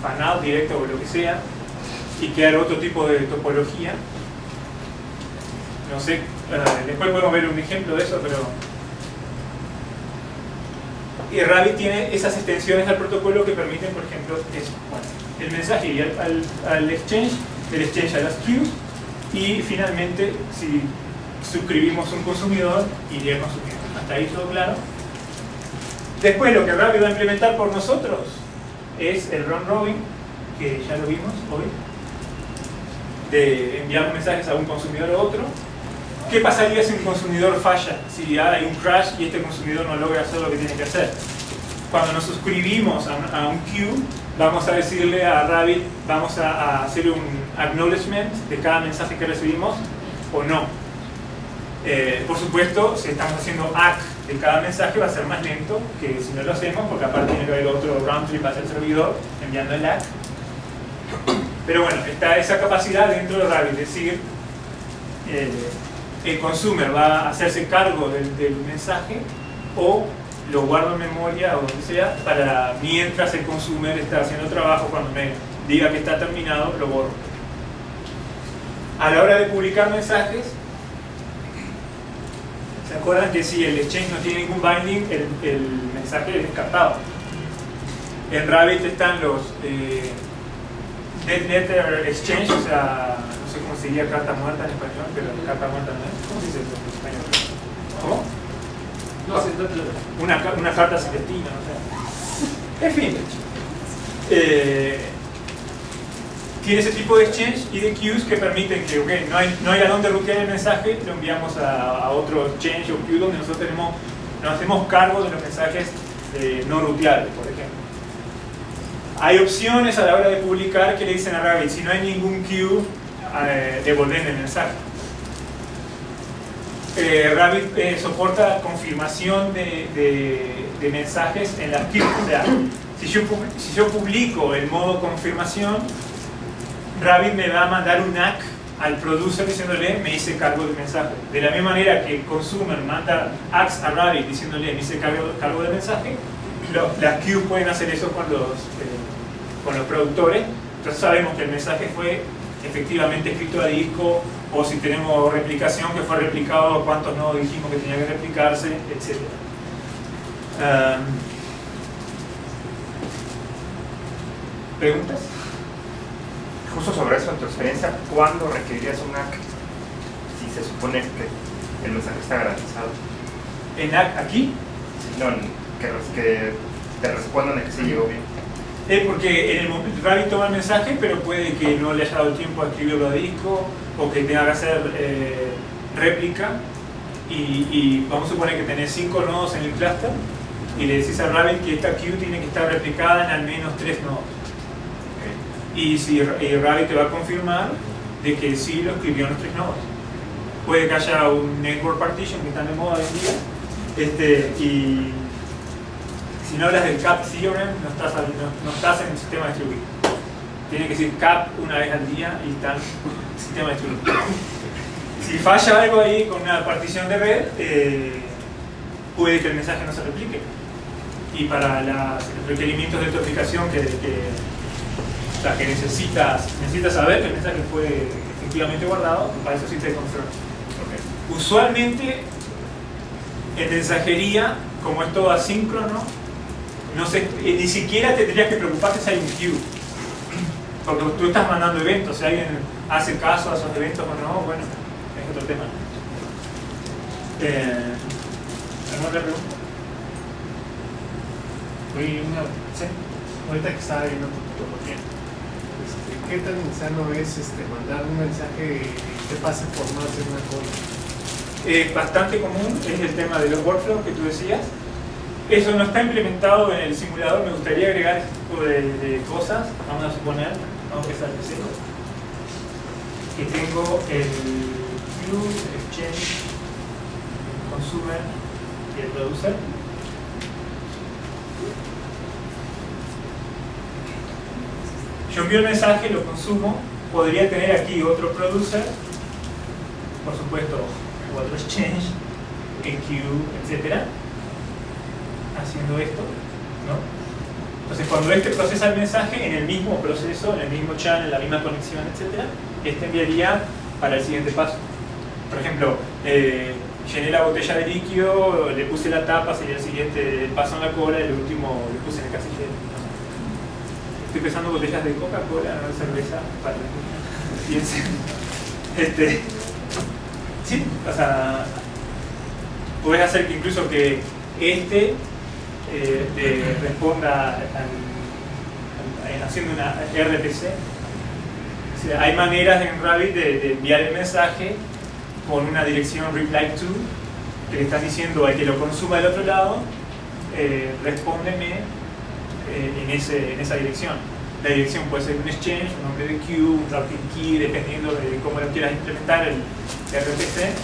fanout, directo o lo que sea. y crear otro tipo de topología. No sé, después podemos ver un ejemplo de eso, pero... Y Rabbit tiene esas extensiones al protocolo que permiten, por ejemplo, el mensaje iría al exchange, del exchange a las queues, y finalmente, si suscribimos un consumidor, iría al consumidor. Hasta ahí todo claro. Después lo que Rabbit va a implementar por nosotros es el round robin, que ya lo vimos hoy, de enviar mensajes a un consumidor a otro. ¿Qué pasaría si un consumidor falla? Si hay un crash y este consumidor no logra hacer lo que tiene que hacer. Cuando nos suscribimos a un queue, vamos a decirle a Rabbit, vamos a hacer un acknowledgement de cada mensaje que recibimos o no. Por supuesto, si estamos haciendo ACK de cada mensaje va a ser más lento que si no lo hacemos, porque aparte tiene que haber otro round trip hacia el servidor enviando el ACK. Pero bueno, está esa capacidad dentro de Rabbit, es decir, el consumer va a hacerse cargo del mensaje o lo guardo en memoria o lo que sea para mientras el consumer está haciendo trabajo, cuando me diga que está terminado, lo borro. A la hora de publicar mensajes, ¿se acuerdan que si el exchange no tiene ningún binding, el mensaje es descartado? En Rabbit están los Dead Letter Exchange, o sea, no sé cómo se diría carta muerta en español, pero carta muerta no es. ¿Cómo se dice eso en español? ¿Cómo? No sé, Una carta sin destino, o sea. En fin. Tiene ese tipo de exchange y de queues que permiten que, okay, no hay a dónde rutear el mensaje, lo enviamos a otro exchange o queue donde nosotros nos hacemos cargo de los mensajes no ruteables, por ejemplo. Hay opciones a la hora de publicar que le dicen a Rabbit, si no hay ningún queue, devolver el mensaje. Rabbit soporta confirmación de mensajes en las queues. O sea, si yo publico el modo confirmación, Rabbit me va a mandar un ACK al producer diciéndole me hice cargo del mensaje. De la misma manera que el consumer manda ACKs a Rabbit diciéndole me hice cargo del mensaje, las queues pueden hacer eso con los productores. Entonces sabemos que el mensaje fue efectivamente escrito a disco, o si tenemos replicación, que fue replicado, cuántos nodos dijimos que tenía que replicarse, etc. ¿Preguntas? Justo sobre eso, en tu experiencia, ¿cuándo requerirías un ACK si se supone que el mensaje está garantizado? ¿En ACK aquí? No, que te respondan de que sí llegó bien. Porque en el momento Rabbit toma el mensaje, pero puede que no le haya dado tiempo a escribirlo a disco, o que tenga que hacer réplica, y vamos a suponer que tenés 5 nodos en el cluster, y le decís a Rabbit que esta queue tiene que estar replicada en al menos 3 nodos. Y si Rabbit te va a confirmar de que sí lo escribió en los 3 nodos. Puede que haya un network partition que está de moda hoy en día, y si no hablas del cap theorem, no estás en el sistema distribuido. Tiene que decir cap una vez al día y está en el sistema distribuido. Si falla algo ahí con una partición de red, puede que el mensaje no se replique. Y para los requerimientos de tu aplicación que necesitas saber que el mensaje fue efectivamente guardado, para eso sí te confirma. Okay. Usualmente en mensajería, como es todo asíncrono, ni siquiera tendrías que preocuparte si hay un queue, porque tú estás mandando eventos. Si alguien hace caso a esos eventos o no, bueno, es otro tema. ¿Alguna otra pregunta? Oye, ¿Sí? ahorita que estaba viendo tu topología, ¿qué tan insano es mandar un mensaje que pase por más de una cosa? Bastante común es el tema de los workflows que tú decías. Eso no está implementado en el simulador. Me gustaría agregar este tipo de cosas. Vamos a suponer, vamos a empezar de cero, que tengo el queue, el exchange, el consumer y el producer. Yo envío el mensaje, lo consumo. Podría tener aquí otro producer, por supuesto, otro exchange, el queue, etcétera, haciendo esto, ¿no? Entonces, cuando este procesa el mensaje, en el mismo proceso, en el mismo channel, en la misma conexión, etc., este enviaría para el siguiente paso. Por ejemplo, llené la botella de líquido, le puse la tapa, sería el siguiente paso en la cola, y el último le puse en el casillero. Estoy pensando botellas de Coca-Cola, no de cerveza, para piensen. Sí, o sea, podés hacer que incluso que te responda haciendo una RPC. O sea, hay maneras en Rabbit de enviar el mensaje con una dirección reply to, que le están diciendo al que lo consuma del otro lado, respóndeme en esa dirección. La dirección puede ser un exchange, un nombre de queue, un routing key, dependiendo de cómo lo quieras implementar el RPC.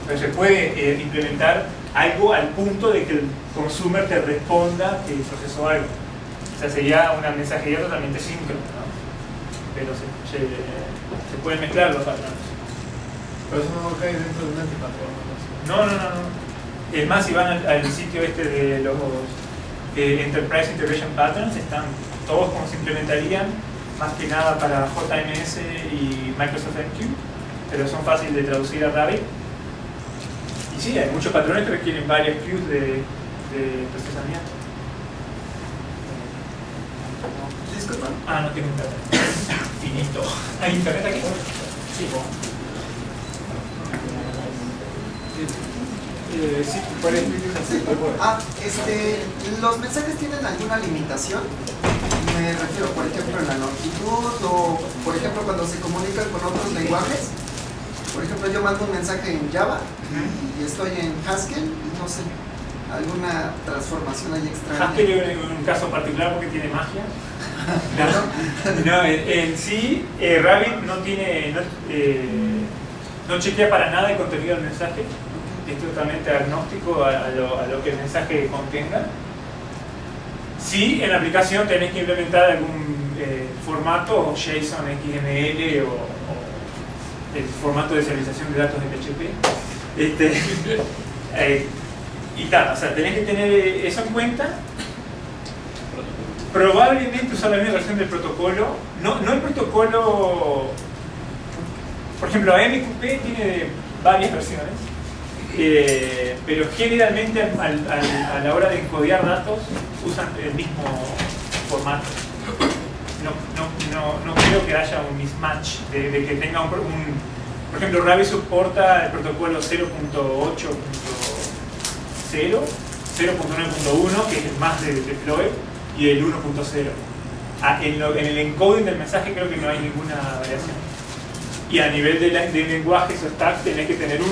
Pero se puede implementar algo al punto de que el consumer te responda que procesó algo. O sea, sería una mensajería totalmente síncrona, ¿no? Pero se pueden mezclar los patrones. Pero eso no cae dentro de un antipatrón. No. Es más, si van al sitio de los Enterprise Integration Patterns, están todos como se implementarían, más que nada para JMS y Microsoft MQ, pero son fáciles de traducir a Rabbit. Y sí, hay muchos patrones que requieren varias queues de procesamiento. Disculpa. No tengo internet. Finito. ¿Hay internet aquí? Sí. Sí, por ejemplo. ¿Los mensajes tienen alguna limitación? Me refiero, por ejemplo, en la longitud o, por ejemplo, cuando se comunican con otros lenguajes. Por ejemplo, yo mando un mensaje en Java y estoy en Haskell y no sé, alguna transformación ahí extraña. Haskell es un caso particular porque tiene magia. No, en sí, Rabbit no chequea para nada el contenido del mensaje. Es totalmente agnóstico a lo que el mensaje contenga. Sí, en la aplicación tenés que implementar algún formato, JSON, XML o el formato de serialización de datos de PHP. Y tal, o sea, tenés que tener eso en cuenta. Probablemente usar la misma versión del protocolo. No el protocolo. Por ejemplo, AMQP tiene varias versiones. Pero generalmente a la hora de encodear datos usan el mismo formato. No creo que haya un mismatch de que tenga por ejemplo, Rabbit soporta el protocolo 0.8.0, 0.9.1, que es el más de deploy, y el 1.0. En el encoding del mensaje creo que no hay ninguna variación. Y a nivel de lenguajes o stack tenés que tener un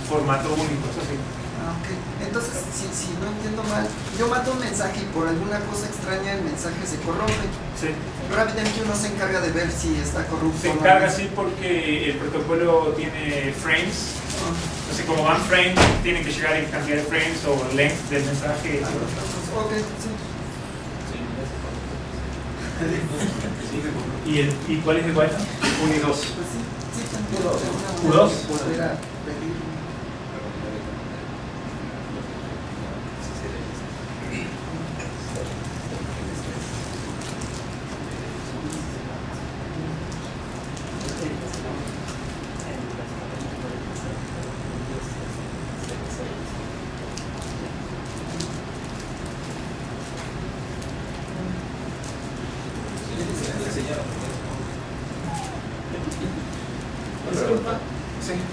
formato único, eso sí. Ok. Entonces, si no entiendo mal, yo mando un mensaje y por alguna cosa extraña el mensaje se corrompe. Sí. RabbitMQ no se encarga de ver si está corrupto. Se encarga sí porque el protocolo tiene frames. Entonces, como van frames, tienen que llegar en cantidad de frames o length del mensaje. Ok, sí. ¿Y cuál es el Wi-Fi? 1 y 2. Pues sí, ¿U2? Poder pedir.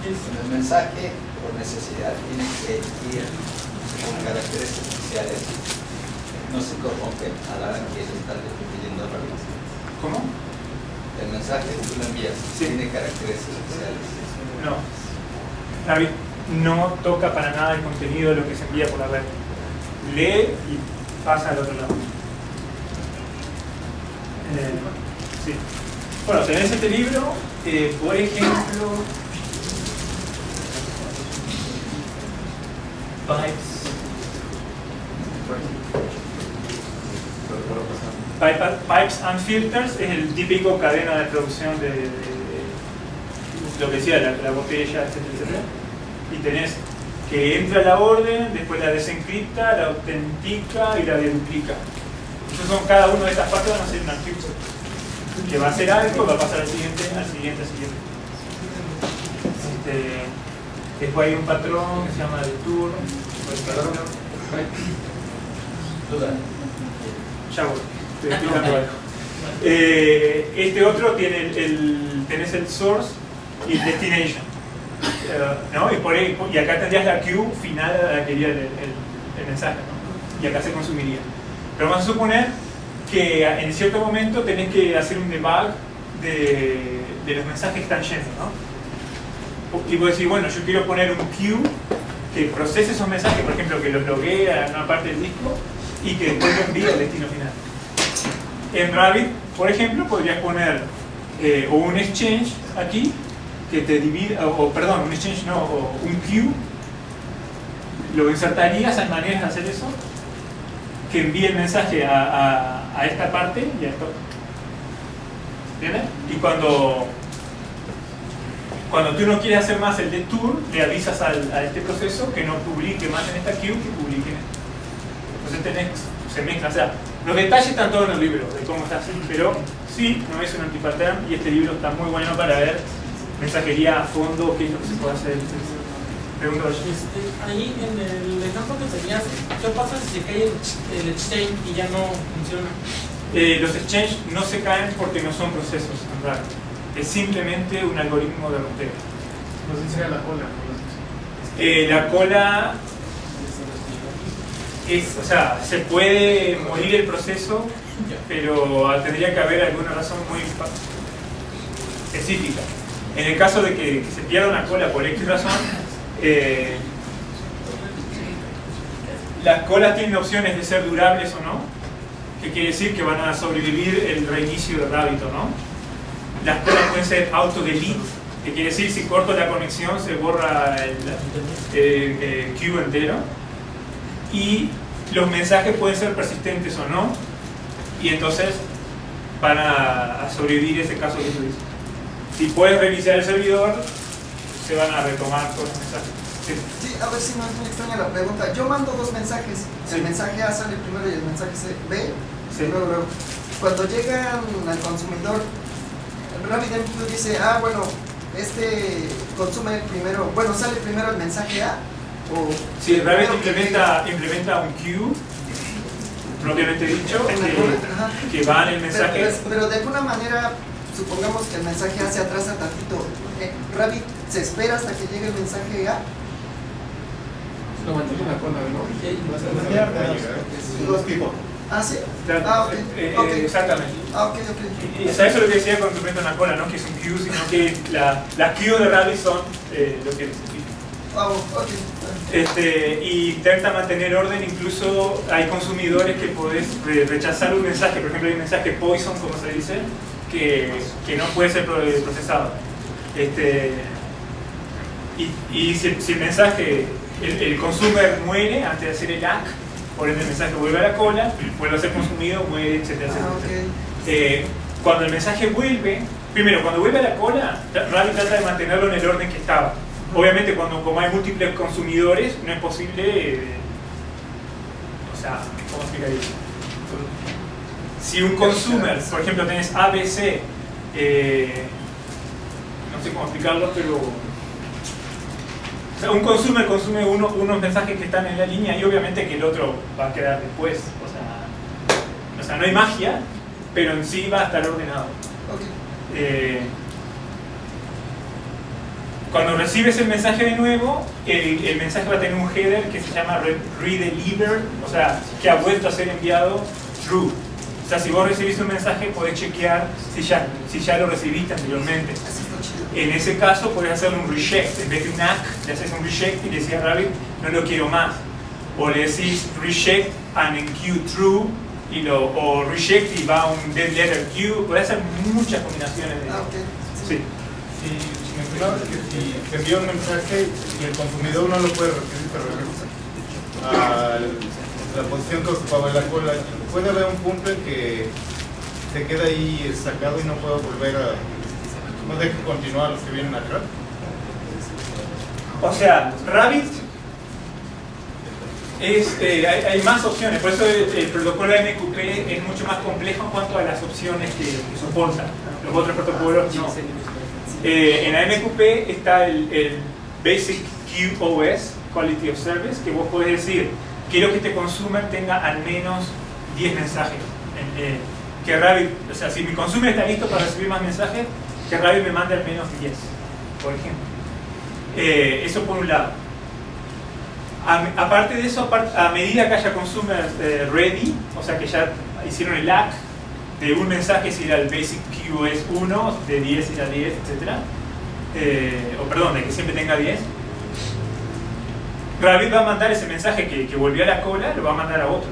El mensaje, por necesidad, tiene que ir con caracteres especiales. No se corrompe a la hora que él está leyendo Rabbit. ¿Cómo? El mensaje que tú le envías tiene caracteres especiales. No. Rabbit no toca para nada el contenido de lo que se envía por la red. Lee y pasa al otro lado. Sí. Bueno, tenés este libro, por ejemplo, Pipes and Filters es el típico cadena de producción de lo que decía, la botella, etcétera. Y tenés que entra la orden, después la desencripta, la autentica y la deduplica. Entonces cada una de estas partes van a ser un archivo que va a hacer algo, va a pasar al siguiente, al siguiente, al siguiente. Después hay un patrón que se llama detour. Ya voy, estoy explicando algo. Este otro tiene tenés el source y el destination, ¿no? Y acá tendrías la queue final a la que iría el mensaje, ¿no? Y acá se consumiría. Pero vamos a suponer que en cierto momento tenés que hacer un debug de los mensajes que están yendo, ¿no? Y vos decís, bueno, yo quiero poner un queue que procese esos mensajes, por ejemplo, que los loguee a una parte del disco y que después lo envíe al destino final. En Rabbit, por ejemplo, podrías poner o un exchange aquí que te divida, perdón, un exchange no, o un queue. Lo insertarías, hay maneras de hacer eso, que envíe el mensaje a esta parte y a esto. ¿Entiendes? Y cuando tú no quieres hacer más el detour, le avisas a este proceso que no publique más en esta queue, que publique en esta. Entonces se mezcla. O sea, los detalles están todos en el libro de cómo está así, pero sí, no es un antipattern y este libro está muy bueno para ver mensajería a fondo, qué es lo que se puede hacer. Pregunta. Ahí en el ejemplo que tenías, ¿qué pasa si se cae el exchange y ya no funciona? Los exchanges no se caen porque no son procesos, en realidad. Es simplemente un algoritmo de rompeo. Nos dice la cola. La cola es, o sea, se puede morir el proceso, pero tendría que haber alguna razón muy específica. En el caso de que se pierda una cola por X razón, las colas tienen opciones de ser durables o no, que quiere decir que van a sobrevivir el reinicio de Rabbit o no. Las colas pueden ser auto-delete, que quiere decir si corto la conexión se borra el queue entero. Y los mensajes pueden ser persistentes o no, y entonces van a sobrevivir ese caso que tú dices. Si puedes reiniciar el servidor, se van a retomar todos los mensajes. Sí, a ver si no es muy extraña la pregunta. Yo mando dos mensajes. El mensaje A sale primero y el mensaje B luego. Cuando llegan al consumidor, RabbitMQ dice, bueno, consume primero, bueno, sale primero el mensaje A. Sí, Rabbit implementa un queue, propiamente dicho, que va en el mensaje. Pero de alguna manera, supongamos que el mensaje A se atrasa tantito. Rabbit se espera hasta que llegue el mensaje A. Lo mantiene la cola, ¿no? Los tipos. ¿Ah, sí? Okay. Exactamente. Ok. Y eso es lo que decía cuando meto una cola, no que es un queue, sino que las queues de Rabbit son lo que necesita. Y intenta mantener orden, incluso hay consumidores que podés rechazar un mensaje, por ejemplo hay un mensaje poison, como se dice, que no puede ser procesado. Y si el mensaje, el consumer muere antes de hacer el ACK, por ende el mensaje vuelve a la cola, vuelve a ser consumido, muere, etc. Cuando el mensaje vuelve, primero, cuando vuelve a la cola, Rabbit trata de mantenerlo en el orden que estaba. Obviamente, como hay múltiples consumidores, no es posible. O sea, ¿cómo explicar eso? Si un consumer, por ejemplo, tenés ABC, no sé cómo explicarlo, pero. O sea, un consumer consume unos mensajes que están en la línea y obviamente que el otro va a quedar después. O sea, no hay magia, pero en sí va a estar ordenado. Cuando recibes el mensaje de nuevo, el mensaje va a tener un header que se llama redelivered, o sea, que ha vuelto a ser enviado true. O sea, si vos recibís un mensaje, podés chequear si ya lo recibiste anteriormente. En ese caso, podés hacerle un reject. En vez de un ACK, le haces un reject y le decís a Rabbit, no lo quiero más. O le decís reject and enqueue true, o reject y va a un dead letter queue. Podés hacer muchas combinaciones de sí. Si mencionabas que si se envía un mensaje y el consumidor no lo puede recibir, pero regresa a la posición que ocupaba en la cola, puede haber un punto en que se queda ahí sacado y no puede volver a... no deje continuar los que vienen atrás. O sea, Rabbit Hay más opciones, por eso el protocolo MQP es mucho más complejo en cuanto a las opciones que soporta. Los otros protocolos no. En la MQP está el Basic QoS, Quality of Service, que vos podés decir, quiero que este consumer tenga al menos 10 mensajes. Que Rabbit, o sea, si mi consumer está listo para recibir más mensajes, que Rabbit me mande al menos 10, por ejemplo. Eso por un lado. Aparte de eso, a medida que haya consumers ready, o sea que ya hicieron el ACK de un mensaje si era el Basic QoS 1, de 10 ir a 10, etc. O perdón, de que siempre tenga 10. Rabbit va a mandar ese mensaje que volvió a la cola, lo va a mandar a otro.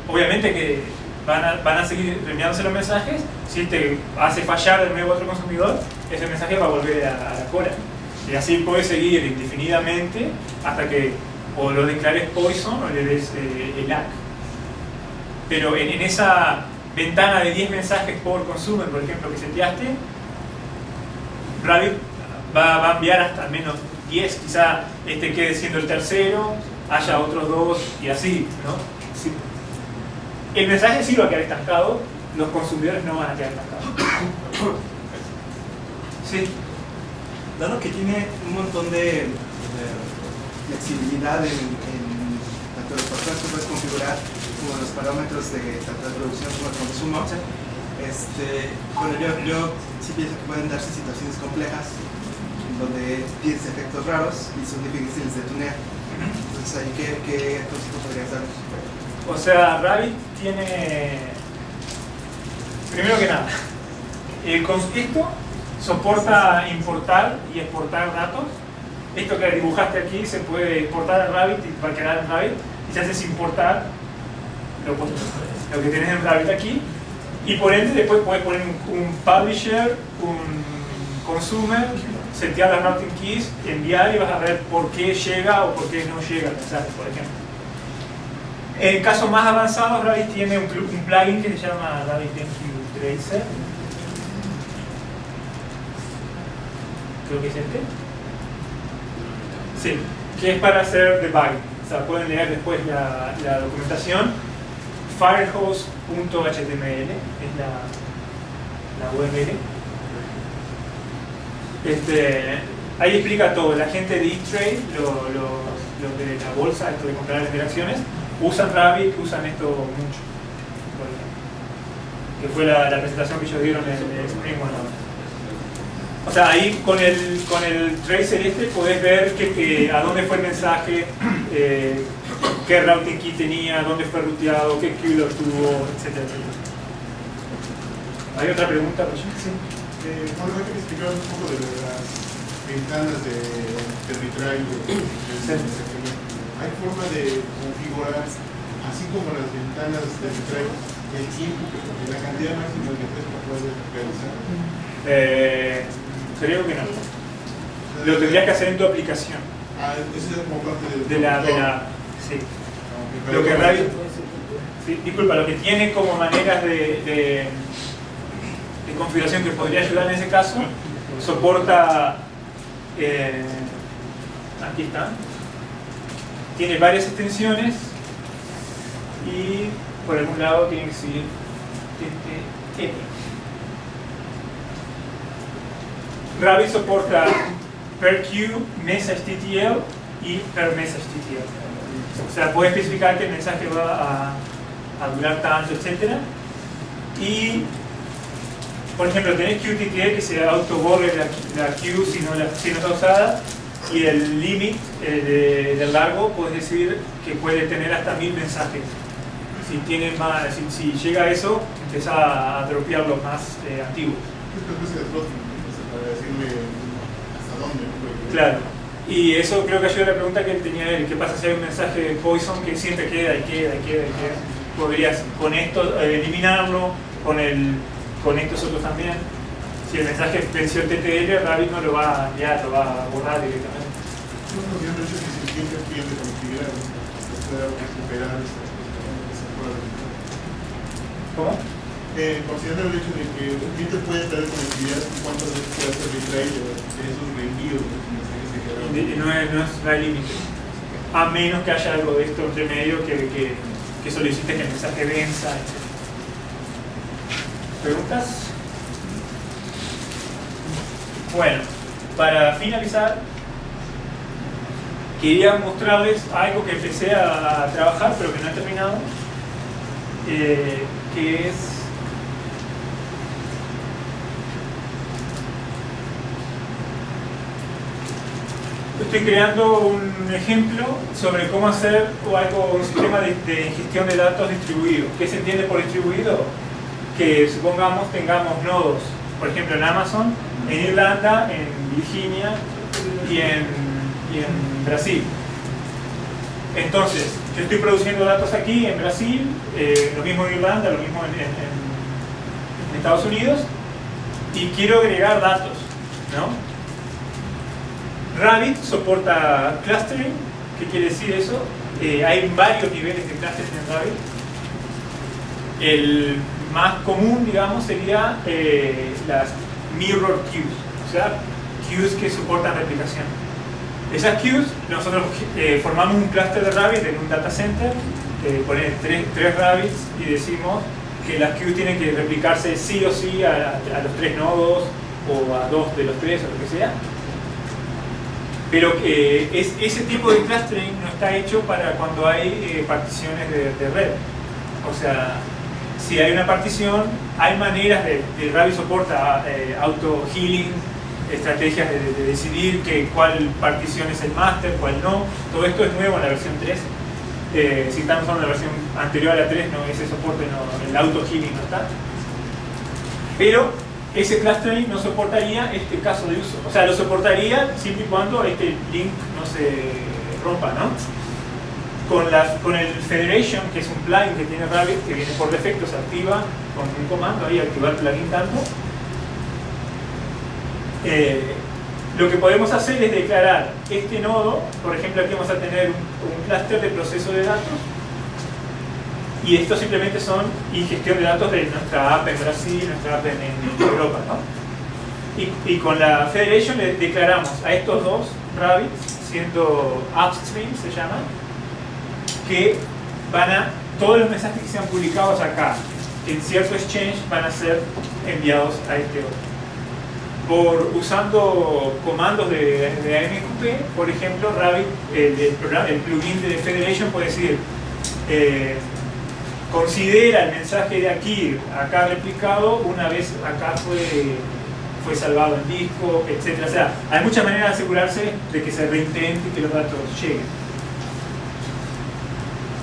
Obviamente que van a seguir enviándose los mensajes. Si este hace fallar de nuevo a otro consumidor, ese mensaje va a volver a la cola. Y así puede seguir indefinidamente hasta que o lo declares poison o le des el ACK. Pero en esa ventana de 10 mensajes por consumer, por ejemplo, que seteaste, Rabbit va a enviar hasta al menos 10, quizá este quede siendo el tercero, haya otros 2 y así, ¿no? Sí. El mensaje sí va a quedar estancado, los consumidores no van a quedar estancados. Sí. Dado que tiene un montón de flexibilidad en tanto los patrones que puedes configurar como los parámetros de tanto de producción como de consumo, bueno, yo sí pienso que pueden darse situaciones complejas donde tienes efectos raros y son difíciles de tunear. Entonces, ahí, ¿qué consejo podrías darnos? O sea, Rabbit tiene, primero que nada, esto soporta importar y exportar datos. Esto que dibujaste aquí se puede importar a Rabbit y va a quedar en Rabbit, y si haces importar lo que tienes en Rabbit aquí, y por ende después puedes poner un publisher, un consumer, setear las routing keys, enviar y vas a ver por qué llega o por qué no llega el mensaje, por ejemplo. En casos más avanzados, Rabbit tiene un plugin que se llama RabbitMQ Tracer. Creo que es este. Sí, que es para hacer debugging. O sea, pueden leer después la documentación. Firehose.html es la URL. Ahí explica todo. La gente de eTrade, los de la bolsa, esto de comprar las interacciones, usan Rabbit, usan esto mucho. Que fue la presentación que ellos dieron en el Spring One. O sea, ahí con el tracer podés ver a dónde fue el mensaje, qué routing key tenía, dónde fue ruteado, qué queue lo tuvo, etc. ¿Hay otra pregunta? Sí. Bueno, hay que explicar un poco de las ventanas de retry. ¿Hay forma de configurar, así como las ventanas de retry, el tiempo, la cantidad máxima de veces que puedes realizar? Creo que no. Lo tendrías que hacer en tu aplicación. Eso es como parte de la sí. Lo que Rabbit, sí, disculpa, lo que tiene como maneras de configuración que podría ayudar en ese caso, soporta, aquí está, tiene varias extensiones y por algún lado tiene que seguir TTL. Rabbit soporta per queue, message TTL y per message TTL. O sea, puede especificar que el mensaje va a durar tanto, etc. Y, por ejemplo, tenés QTTL que se autoborre la queue si no está usada, y el limit del largo puedes decir que puede tener hasta 1000 mensajes. Si llega a eso, empieza a dropear los más antiguos. Para decirme hasta dónde. Claro, y eso creo que ayuda a la pregunta que tenía él. ¿Qué pasa si hay un mensaje de poison que siempre queda y queda? Podrías con esto eliminarlo, con estos otros también. Si el mensaje venció el TTL, Rabbit no lo va a enviar, lo va a borrar directamente. No, yo no sé si el cliente pierde conectividad, puede recuperar esa prueba. ¿Cómo? Considerando el hecho de que un cliente puede perder conectividad, ¿cuántas veces puede hacer retry de esos reenvíos de los mensajes que quedaron? No hay límite. a menos que haya algo de esto entre medio que solicite que el mensaje venza, etc. ¿Preguntas? Bueno, para finalizar, quería mostrarles algo que empecé a trabajar pero que no he terminado, que es estoy creando un ejemplo sobre cómo hacer un sistema de gestión de datos distribuido. ¿Qué se entiende por distribuido? Que supongamos tengamos nodos, por ejemplo en Amazon, en Irlanda, en Virginia y en Brasil. Entonces, yo estoy produciendo datos aquí en Brasil, lo mismo en Irlanda, lo mismo en Estados Unidos, y quiero agregar datos, ¿no? Rabbit soporta clustering. ¿Qué quiere decir eso? Hay varios niveles de clustering en Rabbit. El más común, digamos, sería las mirror queues, o sea, queues que soportan replicación. Esas queues, nosotros formamos un cluster de Rabbit en un data center, ponemos tres Rabbits y decimos que las queues tienen que replicarse sí o sí a los 3 nodos o a 2 de los 3 o lo que sea. Pero ese tipo de clustering no está hecho para cuando hay particiones de red. O sea, si hay una partición, hay maneras de Rabbit soporta auto-healing, estrategias de decidir cuál partición es el master, cuál no. Todo esto es nuevo en la versión 3. Si estamos usando la versión anterior a la 3, no, ese soporte, no, el auto-healing no está. Pero ese clustering no soportaría este caso de uso. O sea, lo soportaría siempre y cuando este link no se rompa, ¿no? Con el Federation, que es un plugin que tiene Rabbit, que viene por defecto, se activa con un comando ahí, activar plugin tanto. Lo que podemos hacer es declarar este nodo. Por ejemplo, aquí vamos a tener un clúster de proceso de datos, y esto simplemente son ingestión de datos de nuestra app en Brasil, nuestra app en Europa, ¿no? Y con la Federation le declaramos a estos dos Rabbits, siendo upstream se llaman, que todos los mensajes que sean publicados acá en cierto exchange van a ser enviados a este otro. Usando comandos de AMQP, por ejemplo, Rabbit, el plugin de Federation puede decir considera el mensaje de aquí, acá replicado, una vez acá fue salvado en disco, etc. O sea, hay muchas maneras de asegurarse de que se reintente y que los datos lleguen.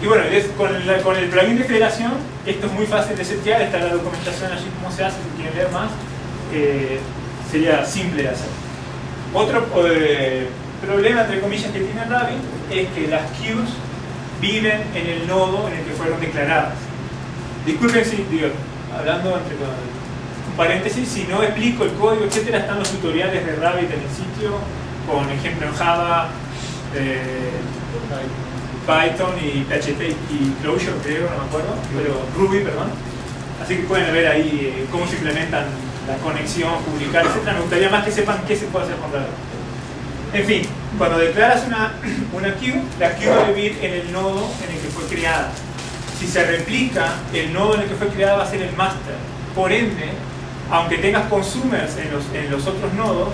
Y bueno, con el plugin de federación, esto es muy fácil de setear, está la documentación allí cómo se hace, si quieren leer más, sería simple de hacer. Otro problema, entre comillas, que tiene Rabbit es que las queues viven en el nodo en el que fueron declaradas. Disculpen si, hablando entre un paréntesis, si no explico el código, etcétera, están los tutoriales de Rabbit en el sitio, con ejemplo en Java, Python y PHP y Clojure, creo, no me acuerdo, pero Ruby, perdón. Así que pueden ver ahí cómo se implementan la conexión, publicar, etcétera. Me gustaría más que sepan qué se puede hacer con Rabbit. En fin, cuando declaras una queue, la queue va a vivir en el nodo en el que fue creada. Si se replica, el nodo en el que fue creada va a ser el master. Por ende, aunque tengas consumers en los otros nodos,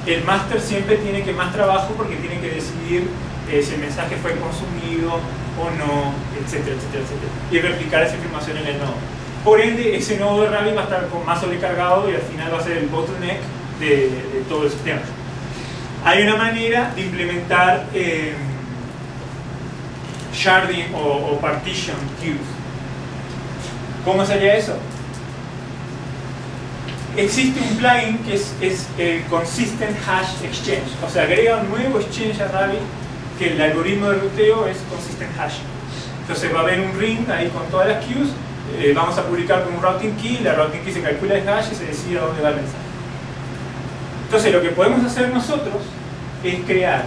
el master siempre tiene más trabajo porque tiene que decidir si el mensaje fue consumido o no, etcétera, etcétera, etcétera. Y replicar esa información en el nodo. Por ende, ese nodo de Rabbit va a estar más sobrecargado y al final va a ser el bottleneck de todo el sistema. Hay una manera de implementar sharding o partition queues. ¿Cómo sería eso? Existe un plugin que es el Consistent Hash Exchange. O sea, agrega un nuevo exchange a Rabbit que el algoritmo de ruteo es Consistent Hash. Entonces va a haber un ring ahí con todas las queues. Vamos a publicar con un routing key. La routing key se calcula el hash y se decide a dónde va el mensaje. Entonces lo que podemos hacer nosotros es crear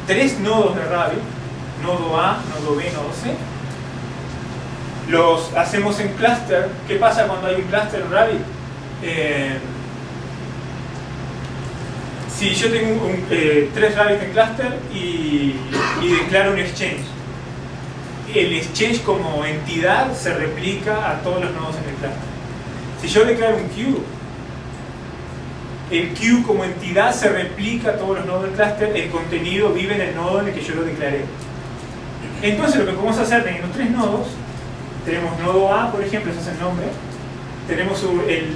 3 nodos de Rabbit, nodo A, nodo B, nodo C. Los hacemos en cluster. ¿Qué pasa cuando hay un cluster en Rabbit? Si yo tengo 3 rabbits en cluster y declaro un exchange, el exchange como entidad se replica a todos los nodos en el cluster. Si yo declaro un queue, el queue como entidad se replica a todos los nodos del cluster, el contenido vive en el nodo en el que yo lo declaré. Entonces lo que podemos hacer teniendo 3 nodos, tenemos nodo A, por ejemplo, ese es el nombre, tenemos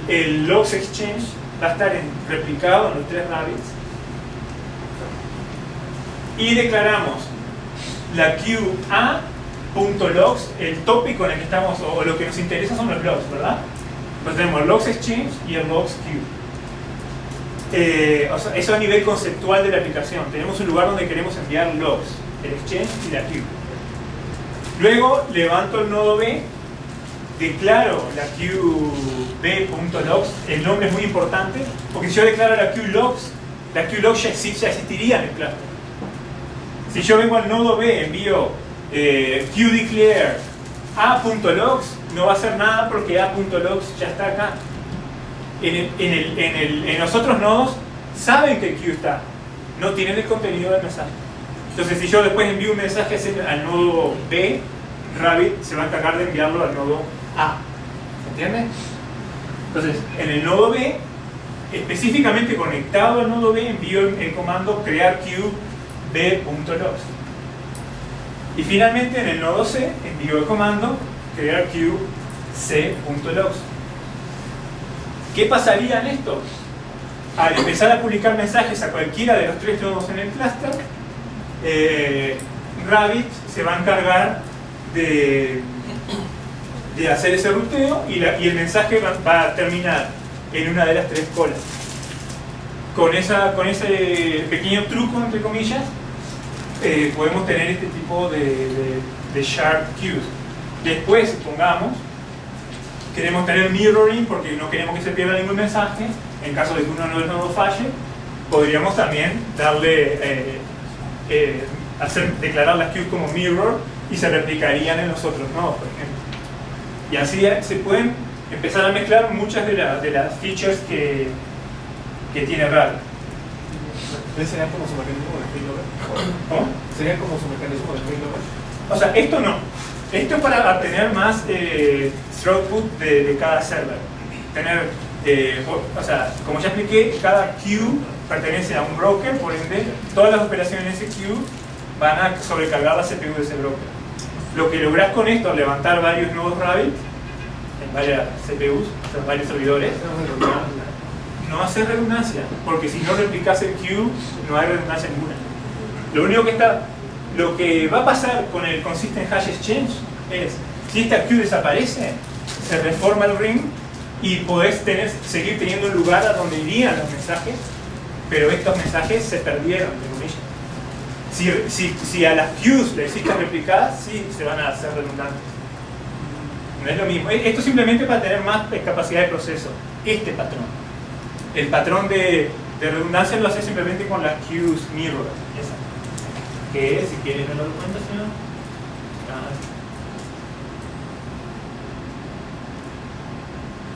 el logs exchange, va a estar replicado en los 3 rabbits, y declaramos la queue A.logs, el tópico en el que estamos, o lo que nos interesa son los logs, ¿verdad? Pues tenemos logs exchange y el logs queue. O sea, eso a nivel conceptual de la aplicación. Tenemos un lugar donde queremos enviar logs, el exchange y la queue. Luego levanto el nodo B, declaro la queue B.logs. El nombre es muy importante porque si yo declaro la queue logs ya existiría en el cluster. Si yo vengo al nodo B, envío queue declare A.logs, no va a hacer nada porque A.logs ya está acá. En los otros nodos saben que el queue está, no tienen el contenido del mensaje. Entonces si yo después envío un mensaje al nodo B, Rabbit se va a encargar de enviarlo al nodo A. ¿Se entiende? Entonces en el nodo B, específicamente conectado al nodo B, envío el comando crear queue B.logs. Y finalmente en el nodo C envío el comando crear queue C.logs. ¿Qué pasaría en esto? Al empezar a publicar mensajes a cualquiera de los 3 nodos en el cluster, Rabbit se va a encargar de hacer ese ruteo y el mensaje va a terminar en una de las 3 colas. Con ese pequeño truco, entre comillas, podemos tener este tipo de shard queues. Después, supongamos, queremos tener mirroring porque no queremos que se pierda ningún mensaje. En caso de que uno de los nodos falle, podríamos también darle, declarar las queues como mirror y se replicarían en los otros nodos, por ejemplo. Y así se pueden empezar a mezclar muchas de las features que tiene Rabbit. ¿Sería como su mecanismo de failover? ¿Cómo? ¿Sería como su mecanismo de failover? O sea, esto no. Esto es para obtener más throughput de cada server. O sea, como ya expliqué, cada queue pertenece a un broker, por ende, todas las operaciones en ese queue van a sobrecargar la CPU de ese broker. Lo que lográs con esto, levantar varios nodos Rabbit en varias CPUs, o sea, en varios servidores, no hace redundancia, porque si no replicas el queue, no hay redundancia ninguna. Lo que va a pasar con el Consistent Hash Exchange es, si esta queue desaparece, se reforma el ring y podés seguir teniendo un lugar a donde irían los mensajes, pero estos mensajes se perdieron, de comillas. Si a las queues le hiciste replicadas, sí se van a hacer redundantes. No es lo mismo. Esto simplemente para tener más capacidad de proceso. Este patrón. El patrón de redundancia lo hace simplemente con las queues mirror. Esa. Que si quieres ver la documentación.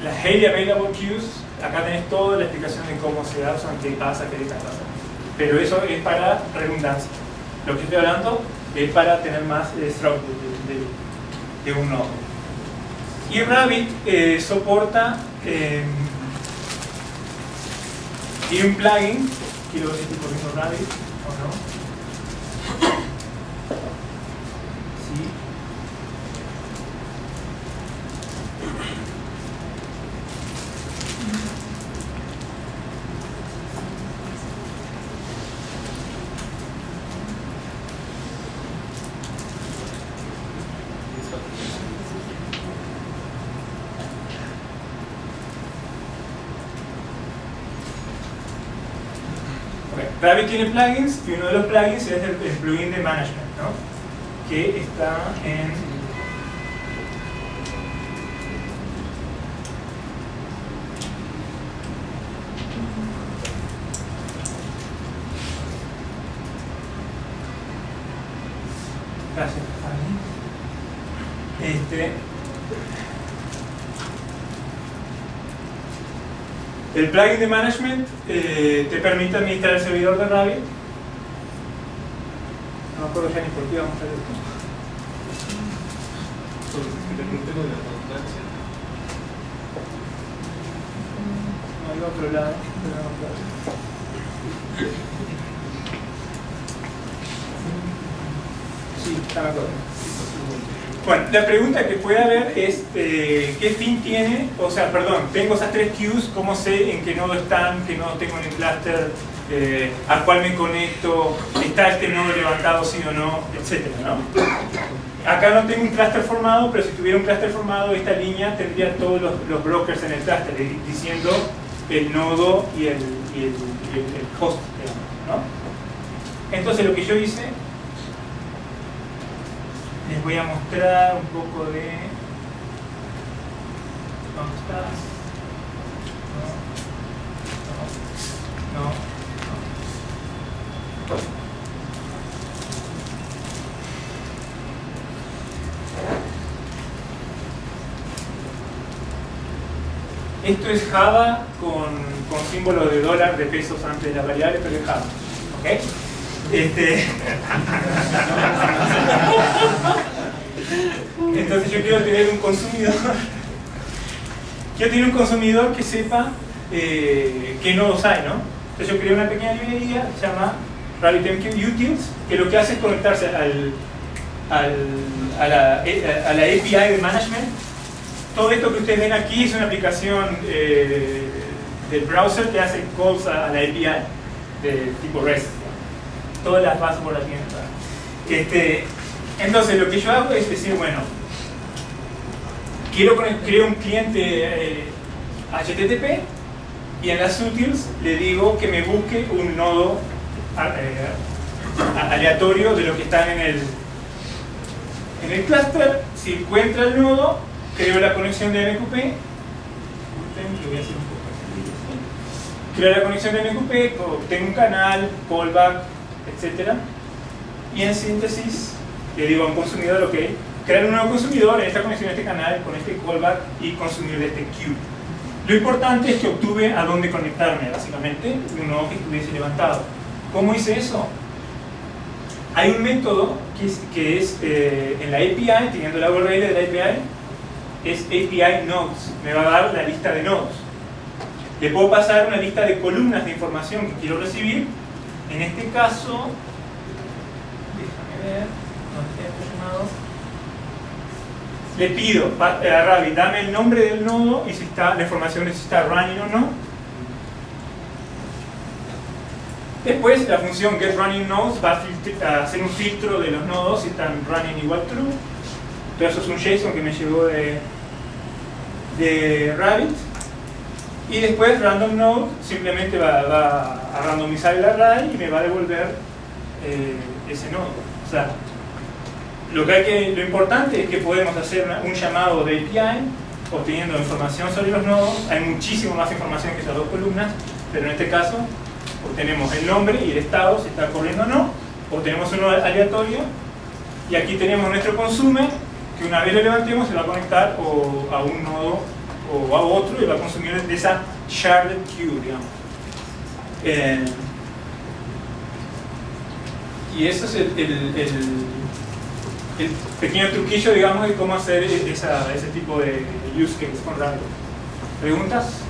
Las highly available queues, acá tenés toda la explicación de cómo se usan, qué pasa, qué deja pasar. Pero eso es para redundancia. Lo que estoy hablando es para tener más throughput de un nodo. Y Rabbit soporta tiene un plugin, quiero ver si estoy corriendo Rabbit o no. Sí. Rabbit tiene plugins y uno de los plugins es el plugin de management, ¿no? Que está en gracias, Fanny. El plugin de management te permite administrar el servidor de Rabbit. No me acuerdo ya ni por qué vamos a hacer esto. No, hay otro lado, pero no, claro. Sí, está me acuerdo. Bueno, la pregunta que puede haber es ¿qué fin tiene? O sea, perdón, tengo esas 3 queues, ¿cómo sé en qué nodo están, qué nodo tengo en el cluster, a cuál me conecto, está este nodo levantado sí o no, etcétera, ¿no? Acá no tengo un cluster formado, pero si tuviera un cluster formado, esta línea tendría todos los brokers en el cluster diciendo el nodo y el host, digamos, ¿no? Entonces lo que yo hice, les voy a mostrar un poco de... ¿Dónde estás? No. Esto es Java con símbolos de dólar, de pesos antes de la variable, pero es Java. ¿Ok? Entonces yo quiero tener un consumidor. Quiero tener un consumidor que sepa qué nodos hay, ¿no? Entonces yo creé una pequeña librería que se llama RabbitMQ Utils, que lo que hace es conectarse a la API de management. Todo esto que ustedes ven aquí es una aplicación del browser que hace calls a la API de tipo REST. Todas las bases por la tienda. Entonces lo que yo hago es decir, bueno, creo un cliente HTTP y en las utils le digo que me busque un nodo aleatorio de los que están en el cluster. Si encuentra el nodo, creo la conexión de MQP. Creo la conexión de MQP, tengo un canal, callback, etc. Y en síntesis le digo a un consumidor, ok, crear un nuevo consumidor en esta conexión, en este canal, con este callback y consumir de este queue. Lo importante es que obtuve a dónde conectarme, básicamente, un nodo que estuviese levantado. ¿Cómo hice eso? Hay un método que es en la API, teniendo la URL de la API, es API nodes, me va a dar la lista de nodos. Le puedo pasar una lista de columnas de información que quiero recibir. En este caso, déjame ver, le pido a Rabbit, dame el nombre del nodo y si está, la información de si está running o no. Después la función getRunningNodes va a hacer un filtro de los nodos si están running igual true. Pero eso es un JSON que me llegó de Rabbit. Y después randomNode simplemente va a randomizar el array y me va a devolver ese nodo. O sea, lo importante es que podemos hacer un llamado de API obteniendo información sobre los nodos. Hay muchísimo más información que esas 2 columnas, pero en este caso obtenemos el nombre y el estado, si está corriendo o no. Obtenemos un nodo aleatorio y aquí tenemos nuestro consumer que una vez lo levantemos se va a conectar o a un nodo o a otro y va a consumir de esa shared queue, digamos. Y eso es el pequeño truquillo, digamos, de cómo hacer ese tipo de use case con Rabbit. ¿Preguntas?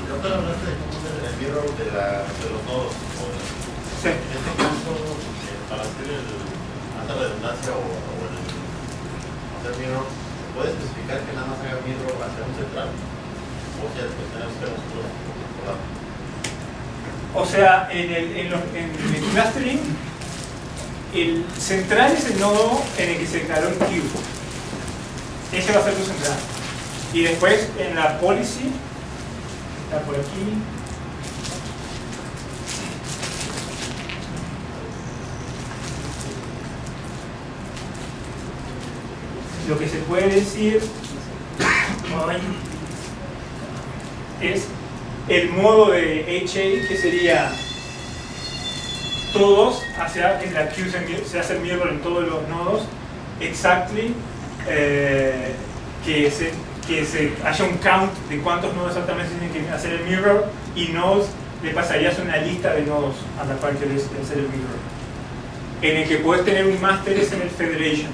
Doctor, hablaste de cómo hacer el mirror de los nodos. Sí. En este caso, para hacer el alta redundancia o el hacer mirror, ¿puede especificar que nada más haga mirror hacia un central? O sea, después tenemos que nosotros recordar. O sea, en el clustering, el central es el nodo en el que se declaró el queue. Ese va a ser tu central. Y después en la policy, está por aquí. Lo que se puede decir es el modo de HA, que sería todos, hacia que la queue se hace el mirror en todos los nodos, exactly, que que haya un count de cuántos nodos exactamente tienen que hacer el mirror, y nodes le pasarías una lista de nodos a la cual querés hacer el mirror. En el que puedes tener un master es en el federation.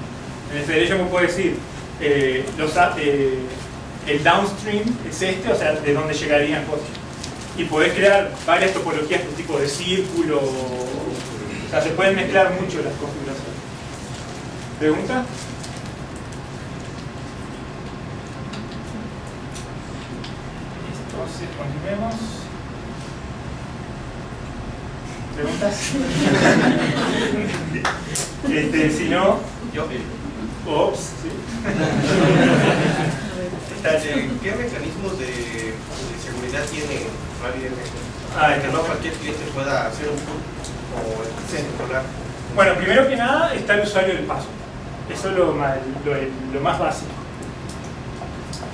En el federation vos podés decir el downstream es este, o sea, de dónde llegarían cosas. Y podés crear varias topologías de tipo de círculo, o sea, se pueden mezclar mucho las configuraciones. ¿Pregunta? Entonces, continuemos. ¿Preguntas? Si no, Yo. ops, ¿sí? ¿Qué mecanismos de seguridad tiene RabbitMQ? Que no cualquier cliente pueda hacer un put o controlar. Bueno, primero que nada está el usuario del password. Eso es lo más básico.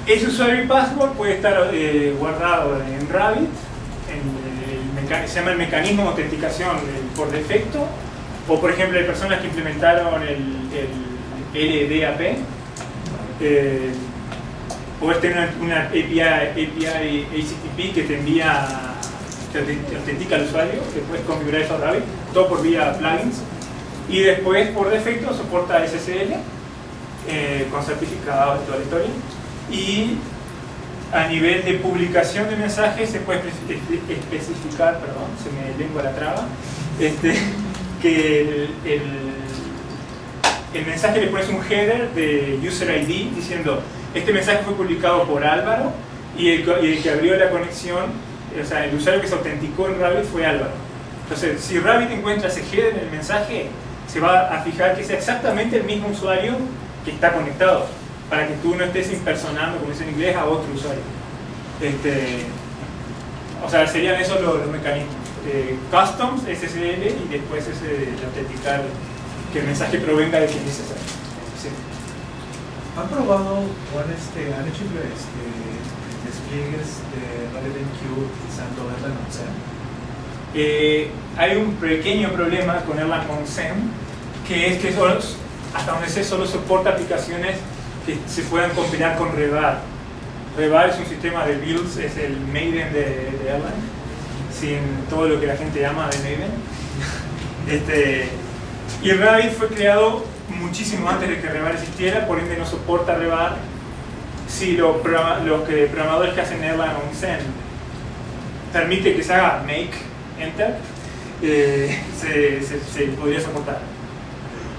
Ese usuario y password puede estar guardado en Rabbit, se llama el mecanismo de autenticación por defecto, o por ejemplo hay personas que implementaron el LDAP. Puedes tener una API HTTP que te envía, te autentica al usuario, que puedes configurar eso a Rabbit, todo por vía plugins. Y después, por defecto, soporta SSL con certificado y toda la historia. Y a nivel de publicación de mensajes se puede especificar, perdón, se me lengua la traba, que el mensaje le pones un header de user ID diciendo este mensaje fue publicado por Álvaro y el que abrió la conexión, o sea, el usuario que se autenticó en Rabbit fue Álvaro. Entonces, si Rabbit encuentra ese header en el mensaje, se va a fijar que sea exactamente el mismo usuario que está conectado, para que tú no estés impersonando, como dice en inglés, a otro usuario. O sea, serían esos los mecanismos. Customs, SSL, y después ese de autenticar que el mensaje provenga de quien dice ser. Sí. ¿Han probado o han hecho despliegues de RabbitMQ utilizando Erlang on SEM? Hay un pequeño problema con Erlang on SEM, que es que hasta donde sé solo soporta aplicaciones que se puedan compilar con Revar. Revar es un sistema de builds, es el Maven de Erlang, sin todo lo que la gente llama de Maven. Y Rabbit fue creado muchísimo antes de que Revar existiera, por ende no soporta Revar. Si los programadores que hacen Erlang on SEM permite que se haga make, enter, se podría soportar.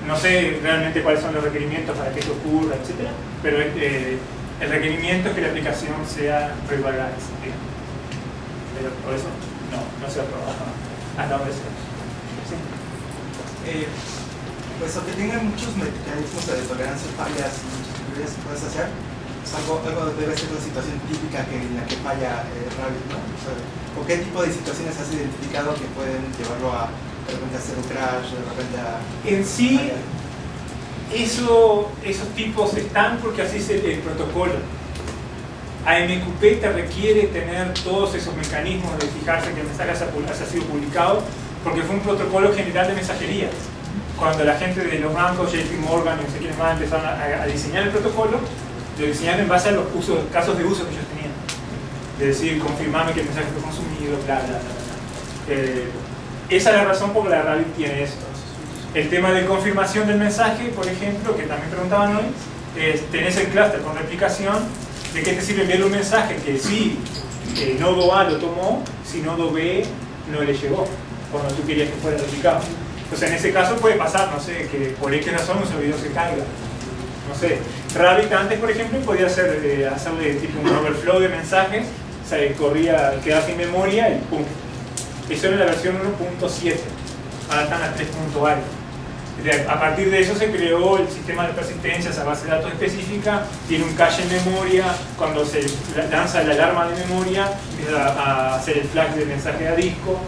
No sé realmente cuáles son los requerimientos para que eso ocurra, etc. Pero el requerimiento es que la aplicación sea Revarized. Pero por eso no se ha probado hasta donde sea. ¿Sí? Pues aunque tenga muchos mecanismos de tolerancia fallas y muchas librerías que puedes hacer, algo debe ser una situación típica en la que falla Rabbit, ¿no? O qué tipo de situaciones has identificado que pueden llevarlo a de repente hacer un crash, de repente a... En sí, esos tipos están porque así es el protocolo. AMQP te requiere tener todos esos mecanismos de fijarse que el mensaje haya sido publicado, porque fue un protocolo general de mensajería. Cuando la gente de los bancos, JP Morgan y no sé quiénes más empezaron a diseñar el protocolo, lo diseñaron en base a los casos de uso que ellos tenían. De decir, confirmame que el mensaje fue consumido, bla, bla, bla. Esa es la razón por la que la Rabbit tiene eso. El tema de confirmación del mensaje, por ejemplo, que también preguntaban hoy, tenés el clúster con replicación. ¿De qué te sirve enviar un mensaje que sí, nodo A lo tomó, si nodo B no le llegó, cuando tú querías que fuera replicado? Entonces en ese caso puede pasar, no sé, que por X razón un servidor se caiga. No sé, Rabbit antes, por ejemplo, podía hacerle tipo un overflow de mensajes, o sea, quedaba sin memoria y pum. Eso era la versión 1.7, ahora están a 3.algo. A partir de eso se creó el sistema de persistencia, esa base de datos específica, tiene un cache en memoria, cuando se lanza la alarma de memoria, empieza a hacer el flag de mensaje a disco,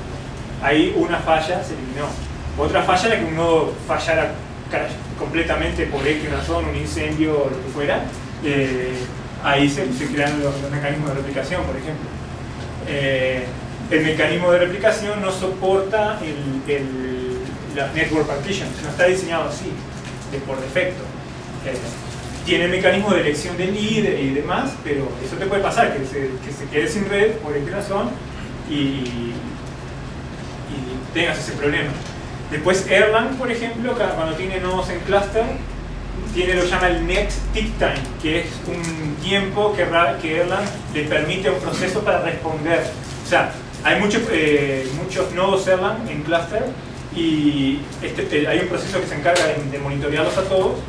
ahí una falla se eliminó. Otra falla era que un nodo fallara completamente por X razón, un incendio o lo que fuera, ahí se crearon los mecanismos de replicación, por ejemplo. El mecanismo de replicación no soporta la network partition, no está diseñado así, por defecto. tiene mecanismo de elección de líder y demás, pero eso te puede pasar, que se quede sin red por X razón y tengas ese problema. Después Erlang, por ejemplo, cuando tiene nodos en cluster, tiene lo que llama el net tick time, que es un tiempo que Erlang le permite a un proceso para responder. O sea, hay muchos nodos Erlang en cluster y hay un proceso que se encarga de monitorearlos a todos,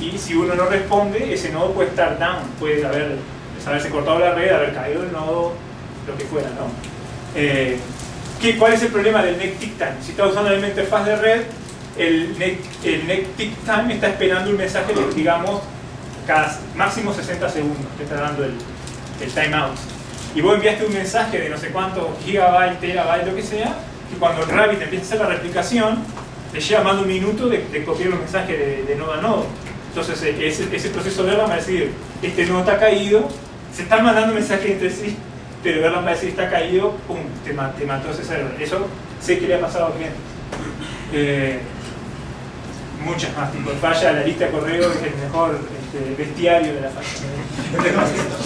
y si uno no responde, ese nodo puede estar down, puede haberse cortado la red, haber caído el nodo, lo que fuera, ¿no? ¿Cuál es el problema del net tick time? Si está usando la interfaz de red, el net tick time está esperando un mensaje de, digamos, cada máximo 60 segundos, te está dando el timeout. Y vos enviaste un mensaje de no sé cuántos gigabytes, terabytes, lo que sea, que cuando el Rabbit empieza a hacer la replicación, le lleva más de un minuto de copiar los mensajes de nodo a nodo. Entonces ese proceso de Erlang va a decir, este nodo está caído, se están mandando mensajes entre sí, pero Erlang va a decir, está caído, pum, te mató ese server. Eso sé que le ha pasado a clientes. Muchas más, tipo falla, la lista de correo es el mejor bestiario de la falla.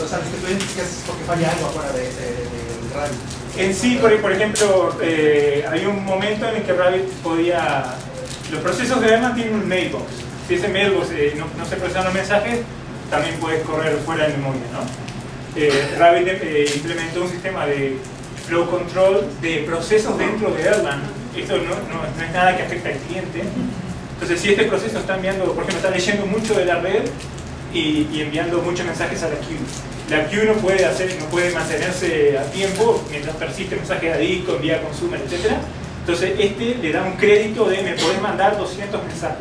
O sea, tú identificas porque falla algo afuera del Rabbit. En sí, por ejemplo, hay un momento en el que Rabbit podía... Los procesos de Erlang tienen un mailbox. Si ese mailbox no se procesan los mensajes, también puedes correr fuera de memoria, ¿no? Rabbit implementó un sistema de flow control de procesos dentro de Erlang. Esto no es nada que afecte al cliente. Entonces, si este proceso está enviando, por ejemplo, está leyendo mucho de la red y enviando muchos mensajes a la queue. La queue no puede mantenerse a tiempo mientras persiste el mensaje de disco, envía consumer, etc. Entonces, le da un crédito de me podés mandar 200 mensajes.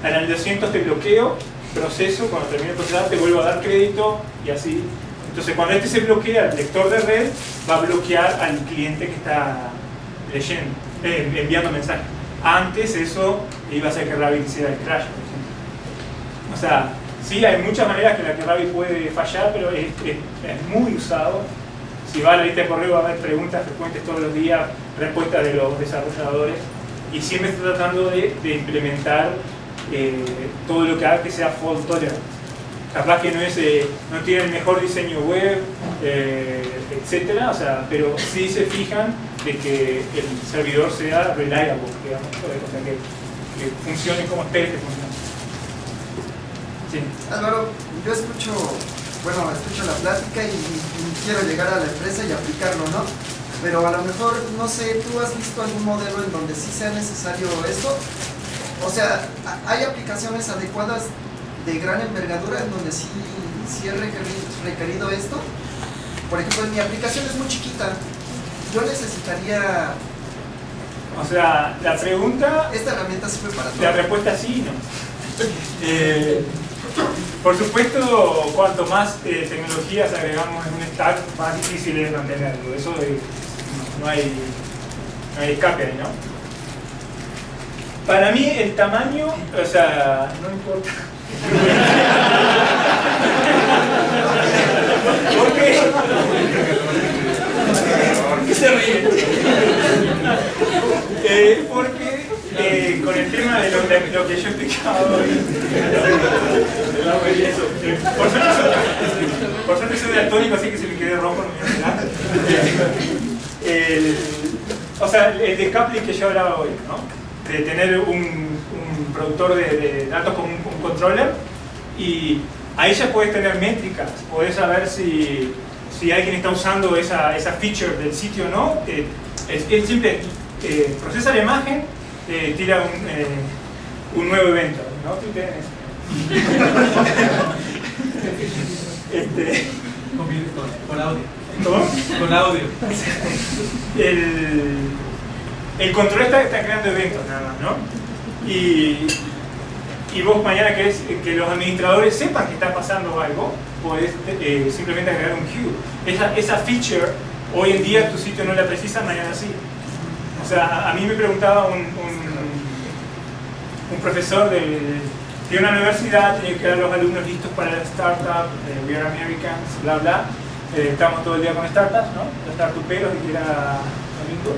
Al 200 te bloqueo, proceso, cuando termine de procesar te vuelvo a dar crédito y así. Entonces, cuando se bloquea, el lector de red va a bloquear al cliente que está enviando mensajes. Antes eso iba a hacer que Rabbit hiciera el crash, por ejemplo. O sea, sí, hay muchas maneras que la que Rabbit puede fallar, pero es muy usado. Si va a la lista de correo va a haber preguntas frecuentes todos los días, respuestas de los desarrolladores, y siempre está tratando de implementar todo lo que haga que sea fault tolerant. Capaz que no tiene el mejor diseño web, etcétera, o sea, pero sí se fijan de que el servidor sea reliable, digamos, o sea, que funcione como espera que funcione. Sí. Álvaro, yo escucho la plática y quiero llegar a la empresa y aplicarlo, ¿no? Pero a lo mejor, no sé, ¿tú has visto algún modelo en donde sí sea necesario esto? O sea, ¿hay aplicaciones adecuadas de gran envergadura en donde sí es requerido esto? Por ejemplo, mi aplicación es muy chiquita. Yo necesitaría... O sea, la pregunta... Esta herramienta sirve para todo. La respuesta es sí y no. Por supuesto, cuanto más tecnologías agregamos en un stack, más difícil es mantenerlo. Eso no hay escape ahí, ¿no? Para mí el tamaño, o sea, no importa. ¿Por qué? ¿Por qué se ríen? Porque con el tema de lo que yo explicaba hoy, por suerte soy daltónico, así que si me quedé rojo no me voy a enterar. O sea, el decoupling que yo hablaba hoy, ¿no? De tener un productor de datos con un controller, y ahí ya puedes tener métricas, puedes saber si alguien está usando esa feature del sitio o no. Es simple, procesa la imagen, tira un nuevo evento, ¿no? Con audio. ¿Cómo? Con audio. El control está creando eventos nada más, ¿no? Y vos mañana querés que los administradores sepan que está pasando algo, podés simplemente agregar un queue. Esa feature, hoy en día tu sitio no la precisa, mañana sí. O sea, a mí me preguntaba un profesor de una universidad, tenía que dar a los alumnos listos para la startup, We Are Americans, bla bla. Estamos todo el día con startups, ¿no? Los startuperos, y que era domingo.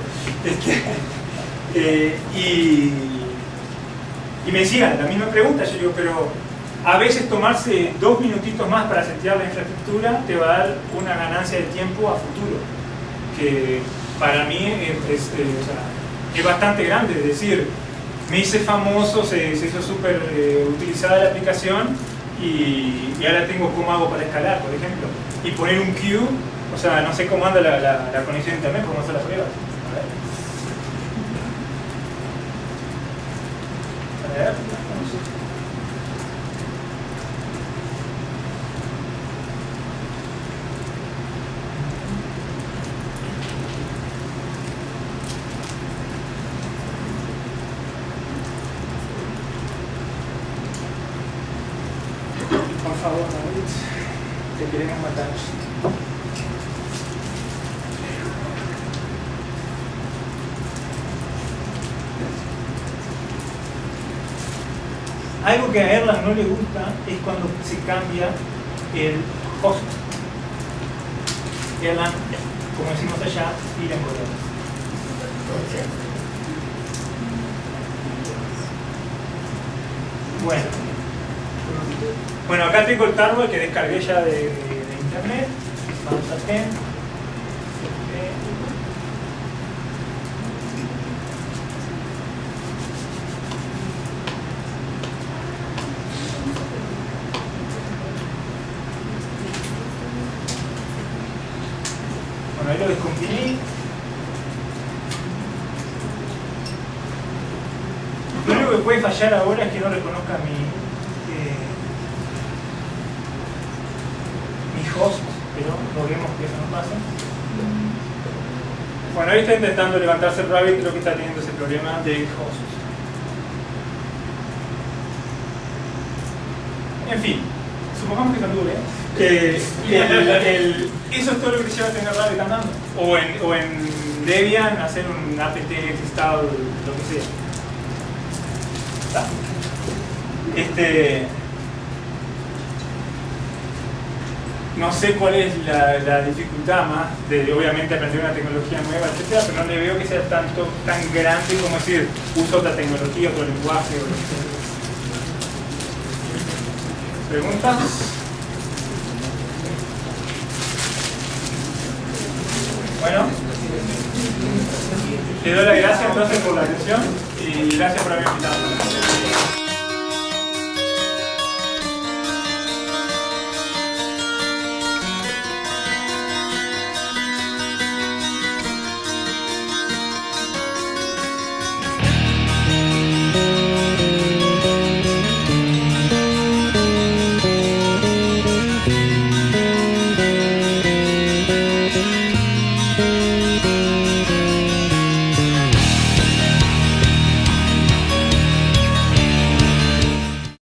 Y me decían la misma pregunta. Yo digo, pero a veces tomarse 2 minutitos más para setear la infraestructura te va a dar una ganancia de tiempo a futuro, que para mí es bastante grande. Es decir, me hice famoso, se hizo súper utilizada la aplicación y ahora tengo cómo hago para escalar, por ejemplo. Y poner un queue, o sea, no sé cómo anda la conexión a internet, cómo hacer la prueba. A ver, vamos. Por favor, David, te queremos matar. Algo que a Erlang no le gusta es cuando se cambia el host. Erlang, como decimos allá, tira en colores. Bueno, acá tengo el tarball que descargué ya de internet. Vamos a hacer. Bueno, ahí lo descomprimí. Lo único que puede fallar ahora es que no reconozca mi host, pero logremos que eso no pase. Bueno, ahí está intentando levantarse el Rabbit, creo que está teniendo ese problema de host. En fin, supongamos que salude, eso es todo lo que te lleva a tener Rabbit andando. O en Debian hacer un apt install, lo que sea. No sé cuál es la dificultad más de obviamente aprender una tecnología nueva, etcétera, pero no le veo que sea tan grande como decir uso otra tecnología, otro lenguaje o lo que sea. ¿Preguntas? Bueno, le doy las gracias entonces por la atención y gracias por haberme invitado.